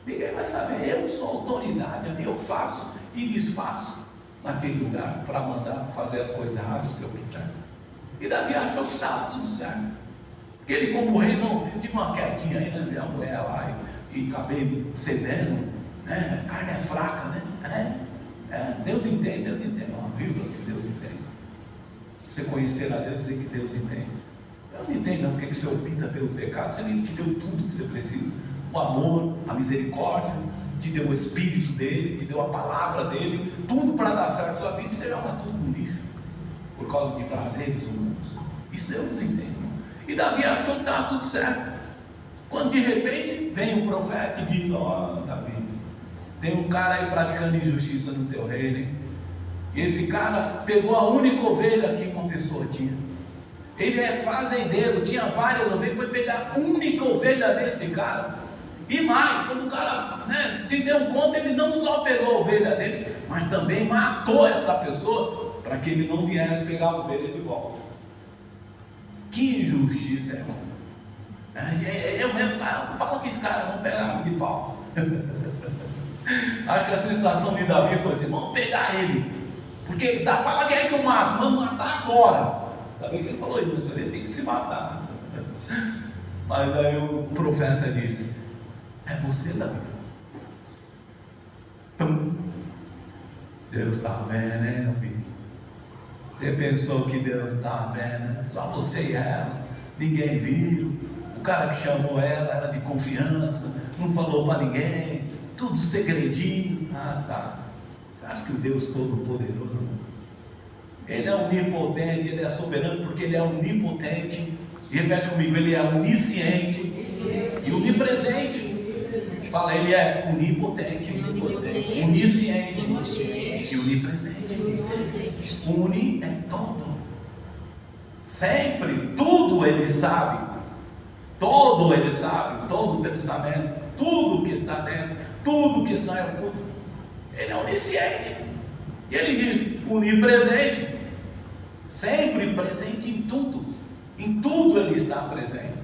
Ninguém vai saber. Eu sou autoridade, eu faço e desfaço naquele lugar para mandar fazer as coisas erradas se eu quiser. E Davi achou que estava tudo certo. Porque ele, como rei, não tive uma quedinha aí, a mulher lá e acabei cedendo, carne é fraca, Deus entende, é uma vírgula que Deus entende. Você conhecer a Deus e que Deus entende. Eu não entendo não, porque que você opta pelo pecado. Se Ele te deu tudo que você precisa: o amor, a misericórdia, te deu o Espírito dele, te deu a palavra dele, tudo para dar certo na sua vida, e você joga tudo no lixo por causa de prazeres humanos. Isso eu não entendo. E Davi achou que estava tudo certo, quando de repente vem um profeta e diz: Davi, tem um cara aí praticando injustiça no teu reino, hein? E esse cara pegou a única ovelha que uma pessoa tinha. Ele é fazendeiro, tinha várias ovelhas, foi pegar a única ovelha desse cara. E mais, quando o cara se deu conta, ele não só pegou a ovelha dele, mas também matou essa pessoa para que ele não viesse pegar a ovelha de volta. Que injustiça, irmão. Eu mesmo falo que esse cara não pegava de pau. Acho que a sensação de Davi foi assim: vamos pegar ele, porque fala que é que eu mato, vamos matar agora. Sabe que ele falou isso? Ele tem que se matar. Mas aí o profeta disse: é você, Davi. Deus está vendo, né, Davi? Você pensou que Deus estava vendo? Só você e ela, ninguém viu. O cara que chamou ela era de confiança, não falou para ninguém, tudo segredinho. Tá. Você acha que o Deus Todo-Poderoso, Ele é onipotente, Ele é soberano, porque Ele é onipotente. E repete comigo: Ele é onisciente e onipresente. Fala: Ele é onipotente, onisciente e onipresente. Uni é todo, sempre, tudo Ele sabe, todo Ele sabe, todo pensamento, tudo que está dentro, tudo que está em oculto. Ele é onisciente. E Ele diz: onipresente, sempre presente em tudo tudo Ele está presente.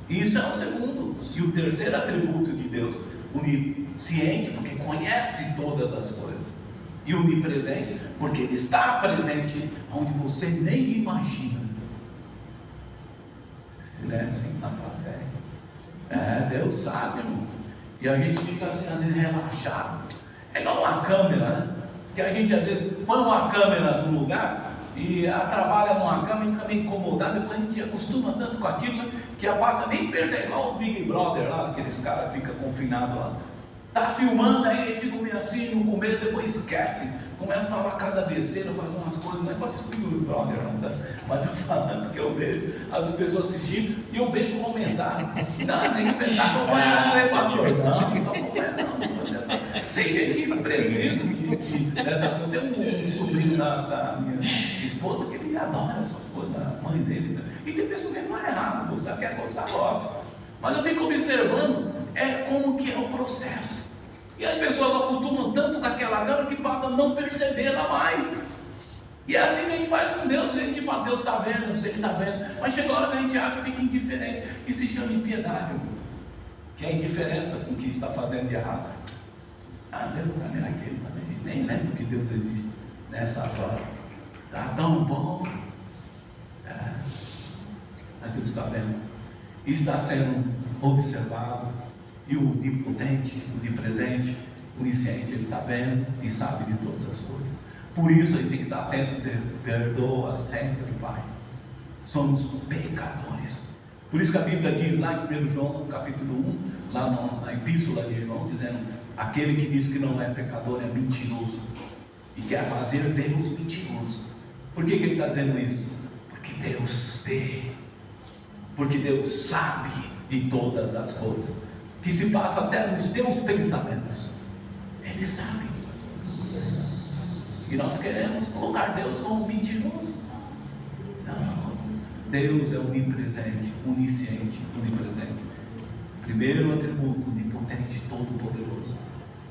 Isso é o segundo. E o terceiro atributo de Deus: onisciente, porque conhece todas as coisas. E onipresente, porque Ele está presente onde você nem imagina. Silêncio na plateia. Deus sabe, irmão. E a gente fica assim, às vezes, relaxado. É igual uma câmera, né? Que a gente, às vezes, põe uma câmera num lugar e trabalha numa câmera e fica meio incomodado. Depois a gente acostuma tanto com aquilo, né, que a passa nem percebe. Igual o Big Brother lá, aqueles caras que ficam confinados lá. Tá filmando, aí fica meio assim no começo, depois esquece. Começa a falar cada besteira, fazer umas coisas. Não é para assistir o Big Brother, não, tá? Mas estou falando que eu vejo as pessoas assistindo e eu vejo comentário. Não, nem comentário, não é pastor. Não é não. Tem gente que precisa dessas coisas. Tem um sobrinho da minha esposa que ele adora essas coisas, da mãe dele. E tem pessoas que não é errado, você quer gostar, gosta. Mas eu fico observando como que é o processo. E as pessoas acostumam tanto com aquela câmera que passam a não percebê-la mais. E é assim que a gente faz com Deus. A gente fala, Deus está vendo, eu sei que está vendo. Mas chega a hora que a gente acha que fica indiferente. Isso se chama impiedade, irmão. Que é a indiferença com o que está fazendo de errado. Deus também é aquele também. Nem lembro que Deus existe nessa hora. Está tão bom. Mas Deus está vendo. Está sendo observado. E o onipotente, o onipresente, o onisciente, Ele está vendo e sabe de todas as coisas. Por isso ele tem que estar atento e dizer: perdoa sempre, Pai. Somos pecadores. Por isso que a Bíblia diz lá em 1 João, no capítulo 1, lá na epístola de João, dizendo: aquele que diz que não é pecador é mentiroso e quer fazer Deus mentiroso. Por que ele está dizendo isso? Porque Deus vê, porque Deus sabe de todas as coisas, que se passa até nos teus pensamentos. Ele sabe. E nós queremos colocar Deus como mentiroso. Não. Deus é onipresente, onisciente, onipresente. Primeiro atributo: onipotente, todo-poderoso.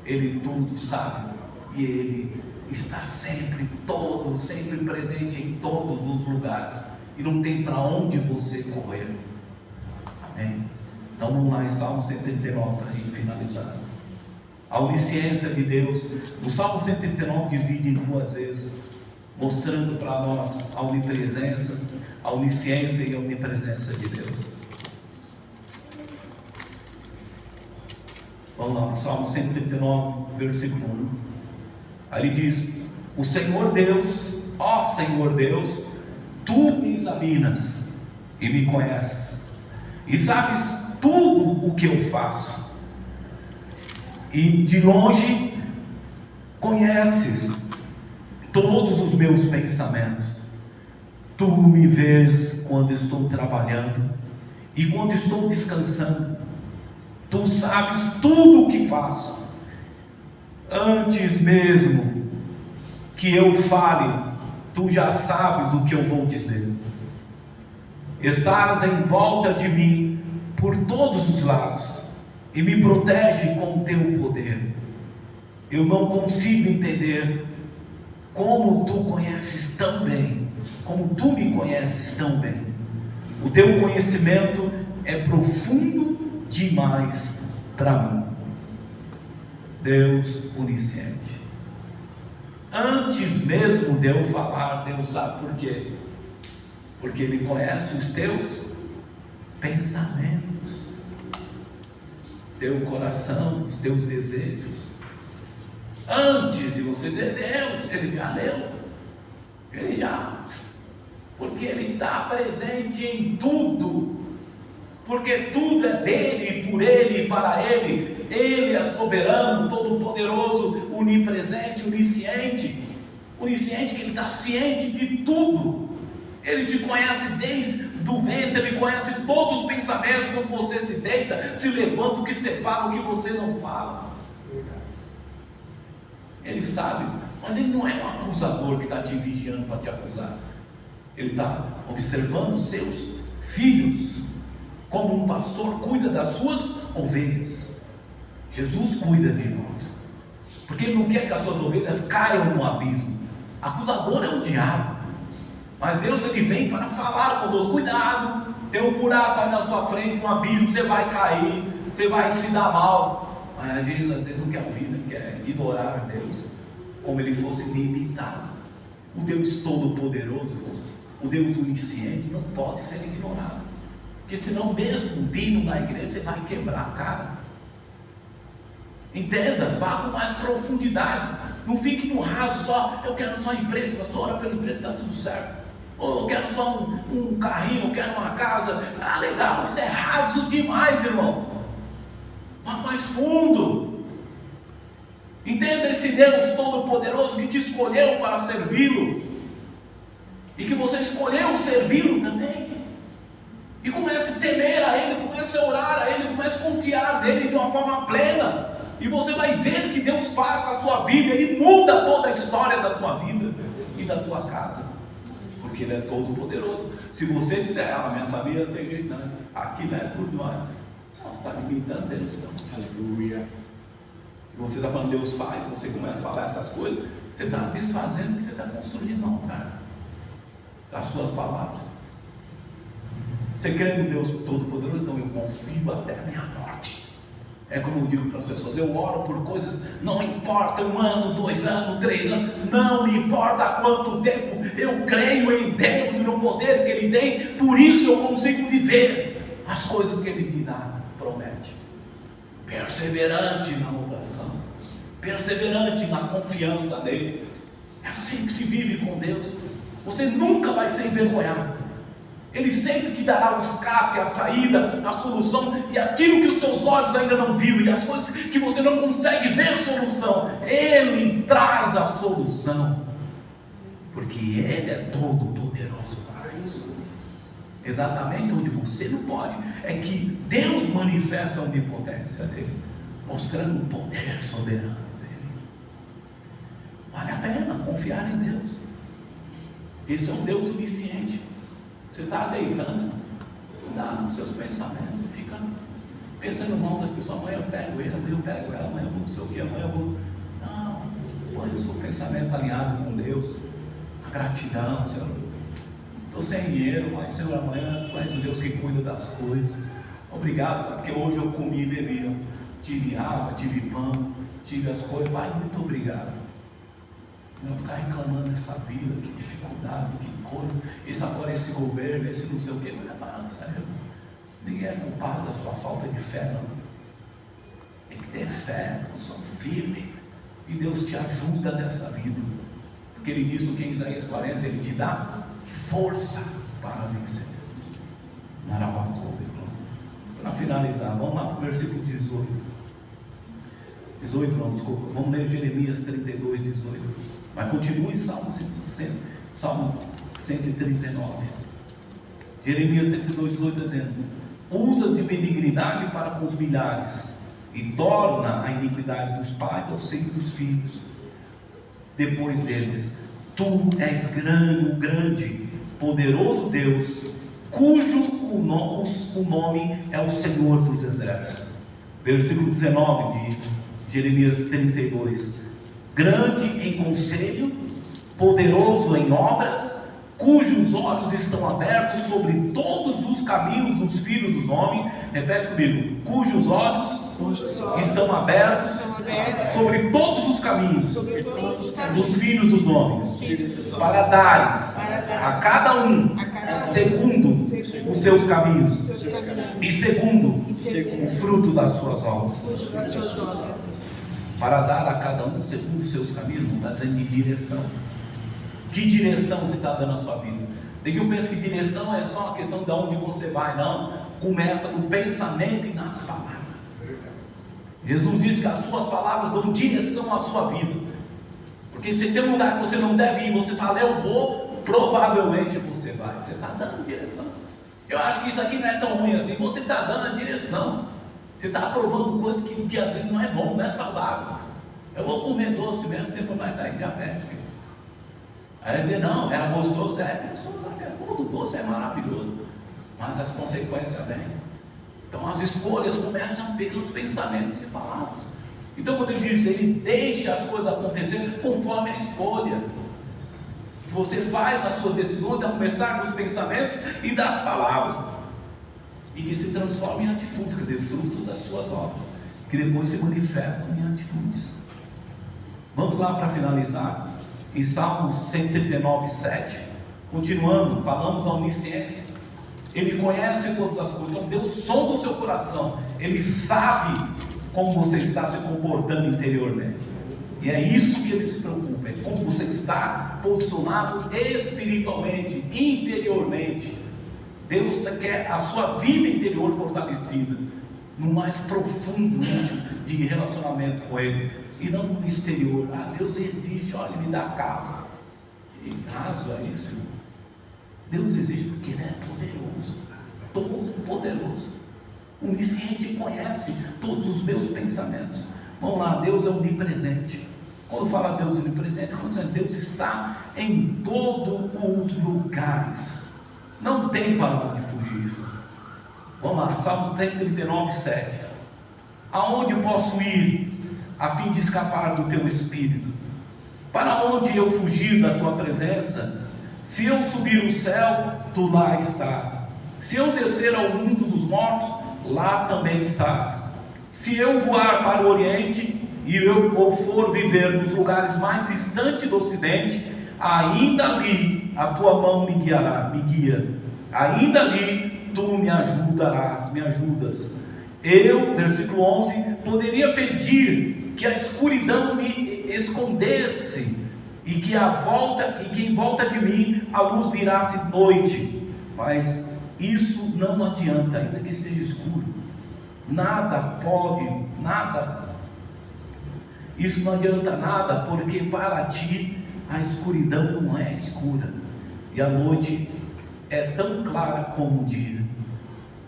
Ele tudo sabe. E Ele está sempre presente em todos os lugares. E não tem para onde você correr. Amém? Então vamos lá em Salmo 139 para a gente finalizar. A onisciência de Deus. O Salmo 139 divide em duas vezes, mostrando para nós a onipresença, a onisciência e a onipresença de Deus. Vamos lá, Salmo 139, versículo 1. Aí ele diz: o Senhor Deus, ó Senhor Deus, Tu me examinas e me conheces, e sabes tudo o que eu faço, e de longe conheces todos os meus pensamentos. Tu me vês quando estou trabalhando e quando estou descansando. Tu sabes tudo o que faço. Antes mesmo que eu fale, tu já sabes o que eu vou dizer. Estás em volta de mim por todos os lados e me protege com o teu poder. Eu não consigo entender como tu conheces tão bem, como tu me conheces tão bem. O teu conhecimento é profundo demais para mim. Deus onisciente. Antes mesmo de eu falar, Deus sabe por quê? Porque Ele conhece os teus pensamentos, teu coração, os teus desejos. Antes de você ter Deus, Ele já leu. Ele já. Porque Ele está presente em tudo. Porque tudo é dele, por ele e para ele. Ele é soberano, todo-poderoso, onipresente, onisciente. Onisciente, que Ele está ciente de tudo. Ele te conhece desde o ventre, Ele conhece todos os pensamentos, quando você se deita, se levanta, o que você fala, o que você não fala. Ele sabe, mas Ele não é um acusador que está te vigiando para te acusar. Ele está observando os seus filhos, como um pastor cuida das suas ovelhas. Jesus cuida de nós, porque Ele não quer que as suas ovelhas caiam no abismo. Acusador é o diabo, Mas Deus, ele vem para falar conosco. Cuidado, tem um buraco aí na sua frente, um abismo, você vai cair, você vai se dar mal. Mas às vezes não quer ouvir, né? Quer ignorar Deus, como ele fosse limitado. O Deus Todo-Poderoso, o Deus Onisciente, não pode ser ignorado. Porque senão mesmo vindo na igreja, você vai quebrar a cara. Entenda, vá com mais profundidade. Não fique no raso só, eu quero só emprego, pastor, ora pelo emprego, está tudo certo. Ou eu quero só um carrinho, eu quero uma casa. Ah, legal, isso é raso demais, irmão. Vá mais fundo. Entenda esse Deus Todo-Poderoso que te escolheu para servi-lo. E que você escolheu servi-lo também. E comece a temer a Ele, comece a orar a Ele, comece a confiar nele de uma forma plena. E você vai ver o que Deus faz com a sua vida. Ele muda toda a história da tua vida e da tua casa. Porque Ele é todo poderoso. Se você disser, minha família não tem jeito não, aqui não é tudo mais. Não, está limitando Deus. Então. Aleluia. Se você está falando Deus faz, você começa a falar essas coisas, você está desfazendo o que você está construindo no altar. As suas palavras. Você crê no Deus Todo-Poderoso? Então eu confio até a minha morte. É como eu digo para as pessoas, eu oro por coisas, não importa 1 ano, 2 anos, 3 anos, não importa há quanto tempo, eu creio em Deus e no poder que Ele tem, por isso eu consigo viver as coisas que Ele me dá, promete. Perseverante na oração, perseverante na confiança nele. É assim que se vive com Deus. Você nunca vai ser envergonhado. Ele sempre te dará o escape, a saída, a solução, e aquilo que os teus olhos ainda não viram, e as coisas que você não consegue ver a solução, Ele traz a solução, porque Ele é todo poderoso para isso. Exatamente onde você não pode, é que Deus manifesta a onipotência dele, mostrando o poder soberano dele. Vale a pena confiar em Deus. Esse é um Deus onisciente. Você está deitando, dá nos seus pensamentos, fica pensando no mal das pessoas. Amanhã eu pego ele, amanhã eu pego ela, amanhã eu vou não sei o que, amanhã eu vou. Não, põe o seu pensamento alinhado com Deus, a gratidão, Senhor. Estou sem dinheiro, mas Senhor, amanhã tu és o Deus que cuida das coisas. Obrigado, porque hoje eu comi e bebi, tive água, tive pão, tive as coisas. Pai, muito obrigado. Não ficar reclamando dessa vida, que dificuldade, que coisa, esse governo, esse não sei o que, não é nada, sério. Ninguém é culpado da sua falta de fé, não. Tem que ter fé, posição firme, e Deus te ajuda nessa vida, porque Ele diz o que em Isaías 40, Ele te dá força para vencer. Para finalizar, vamos lá para o versículo 18. 18 não, desculpa, vamos ler Jeremias 32, 18. Mas continue em Salmo 139. Jeremias 32, 18 dizendo: usa-se benignidade para com os milhares, e torna a iniquidade dos pais ao seio dos filhos depois deles. Tu és grande, poderoso Deus, cujo o nome é o Senhor dos Exércitos. Versículo 19 de Jeremias 32: grande em conselho, poderoso em obras, cujos olhos estão abertos sobre todos os caminhos dos filhos dos homens. Repete comigo: cujos olhos estão abertos sobre todos os caminhos dos filhos dos homens, para dares a cada um segundo os seus caminhos e segundo o fruto das suas obras. Para dar a cada um segundo os seus caminhos, não está dando de direção. Que direção você está dando à sua vida? Tem que eu penso que direção é só uma questão de onde você vai, não. Começa no pensamento e nas palavras. Jesus disse que as suas palavras dão direção à sua vida. Porque se tem um lugar que você não deve ir, você fala, eu vou, provavelmente você vai. Você está dando direção. Eu acho que isso aqui não é tão ruim assim. Você está dando a direção. Você está aprovando coisas que às vezes não é bom, não é saudável. Eu vou comer doce mesmo, depois vai estar em diabetes. Aí ele diz, não, era gostoso, todo doce é maravilhoso, mas as consequências vêm. Então as escolhas começam pelos pensamentos e palavras. Então quando ele diz, ele deixa as coisas acontecerem conforme a escolha. que você faz nas suas decisões, a começar dos pensamentos e das palavras, e que se transforma em atitudes, quer dizer, frutos das suas obras, que depois se manifestam em atitudes. Vamos lá para finalizar, em Salmos 139, 7, continuando, falamos a onisciência. Ele conhece todas as coisas, então Deus sonda o seu coração, Ele sabe como você está se comportando interiormente, e é isso que Ele se preocupa, é como você está posicionado espiritualmente, interiormente. Deus quer a sua vida interior fortalecida, no mais profundo de relacionamento com Ele, e não no exterior. Deus existe, olha, me dá carro, que caso é isso? Deus existe porque Ele é poderoso, todo poderoso, onisciente, conhece todos os meus pensamentos. Vamos lá, Deus é onipresente. Quando fala Deus onipresente, Deus está em todos os lugares, não tem para onde fugir. Vamos lá, Salmos 39, 7. Aonde posso ir a fim de escapar do teu espírito? Para onde eu fugir da tua presença? Se eu subir o céu, tu lá estás. Se eu descer ao mundo dos mortos, lá também estás. Se eu voar para o oriente e eu for viver nos lugares mais distantes do ocidente, ainda ali a tua mão me guia. Ainda ali tu me ajudarás, me ajudas. Eu, versículo 11, poderia pedir que a escuridão me escondesse e que em volta de mim a luz virasse noite, mas isso não adianta, ainda que esteja escuro. Isso não adianta nada, porque para ti a escuridão não é escura, e a noite é tão clara como o dia.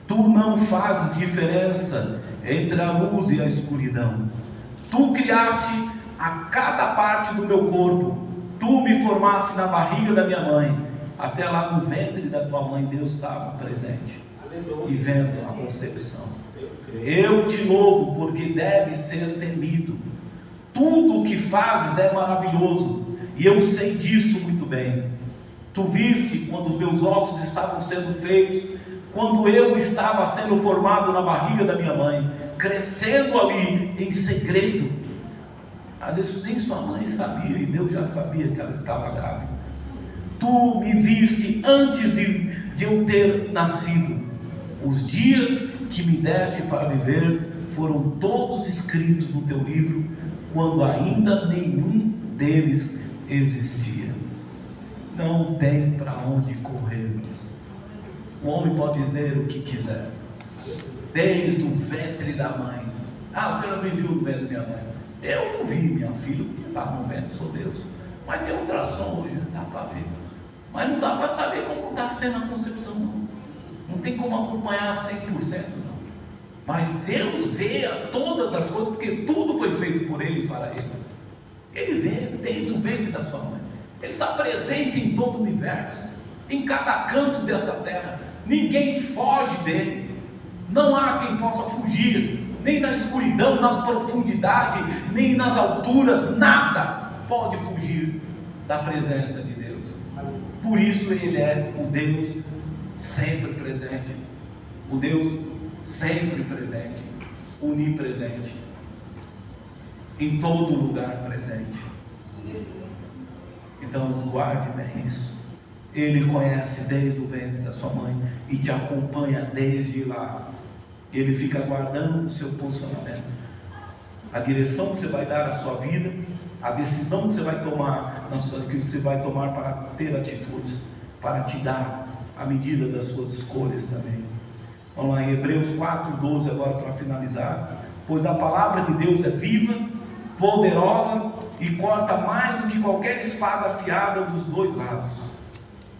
Tu não fazes diferença entre a luz e a escuridão. Tu criaste a cada parte do meu corpo. Tu me formaste na barriga da minha mãe. Até lá no ventre da tua mãe Deus estava presente, e vendo a concepção. Eu te louvo porque deve ser temido. Tudo o que fazes é maravilhoso, e eu sei disso muito bem. Tu viste quando os meus ossos estavam sendo feitos, quando eu estava sendo formado na barriga da minha mãe, crescendo ali em segredo. Às vezes nem sua mãe sabia, e Deus já sabia que ela estava grávida. Tu me viste antes de eu ter nascido. Os dias que me deste para viver foram todos escritos no teu livro, quando ainda nenhum deles existia. Não tem para onde correr. O homem pode dizer o que quiser, desde o ventre da mãe. Você não me viu no ventre da minha mãe? Eu não vi minha filha, porque estava no ventre, sou Deus. Mas tem ultrassom hoje, dá para ver. Mas não dá para saber como está sendo a concepção, não. Não tem como acompanhar 100%, não. Mas Deus vê todas as coisas, porque tudo foi feito por Ele e para Ele. Ele vê desde o ventre da sua mãe. Ele está presente em todo o universo, em cada canto desta terra. Ninguém foge dele. Não há quem possa fugir, nem na escuridão, na profundidade, nem nas alturas. Nada pode fugir da presença de Deus. Por isso Ele é o Deus sempre presente, o Deus sempre presente, onipresente, em todo lugar presente. Então guarde bem isso. Ele conhece desde o ventre da sua mãe e te acompanha desde lá. Ele fica guardando o seu posicionamento, a direção que você vai dar à sua vida, a decisão que você vai tomar, que você vai tomar para ter atitudes, para te dar a medida das suas escolhas também. Vamos lá em Hebreus 4:12 agora para finalizar. Pois a palavra de Deus é viva, poderosa e corta mais do que qualquer espada afiada dos dois lados.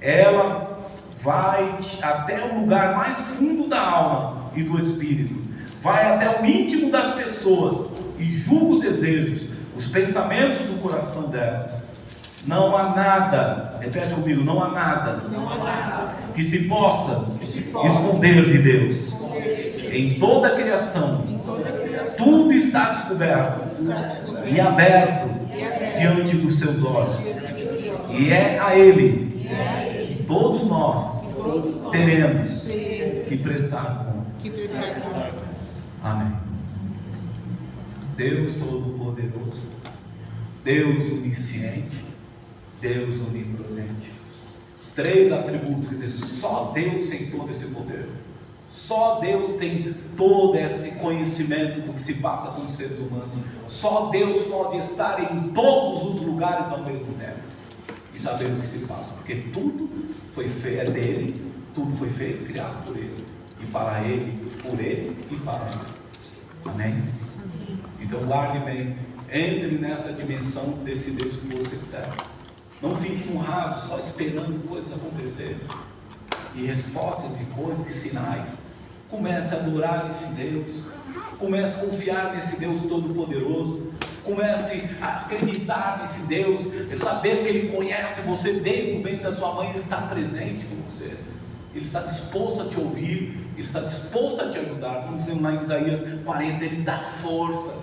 Ela vai até o lugar mais fundo da alma e do espírito, vai até o íntimo das pessoas e julga os desejos, os pensamentos do coração delas. Não há nada, repete comigo, não há nada que se possa esconder de Deus. Em toda a criação, tudo está descoberto e aberto diante dos seus olhos. E é a Ele. Todos nós teremos que prestar conta. Amém. Deus Todo-Poderoso, Deus Onisciente, Deus Onipresente. 3 atributos, quer dizer, só Deus tem todo esse poder. Só Deus tem todo esse conhecimento do que se passa com os seres humanos. Só Deus pode estar em todos os lugares ao mesmo tempo e saber o que se passa, porque tudo foi feito, é dele, tudo foi feito, criado por Ele, e para Ele, por Ele e para Ele. Amém? Então guarde bem, entre nessa dimensão desse Deus que você serve. Não fique no raso, só esperando coisas acontecerem, e respostas de coisas, e sinais. Comece a adorar esse Deus, comece a confiar nesse Deus Todo-Poderoso, comece a acreditar nesse Deus, saber que Ele conhece você desde o ventre da sua mãe. Ele está presente com você, Ele está disposto a te ouvir, Ele está disposto a te ajudar. Como dizemos lá em Isaías 40, Ele dá força,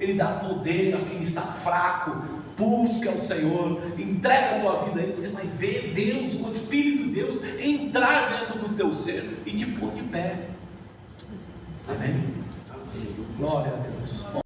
Ele dá poder a quem está fraco. Busca o Senhor, entrega a tua vida a Ele, você vai ver Deus, o Espírito de Deus entrar dentro do teu ser e te pôr de pé. Amém? Glória a Deus.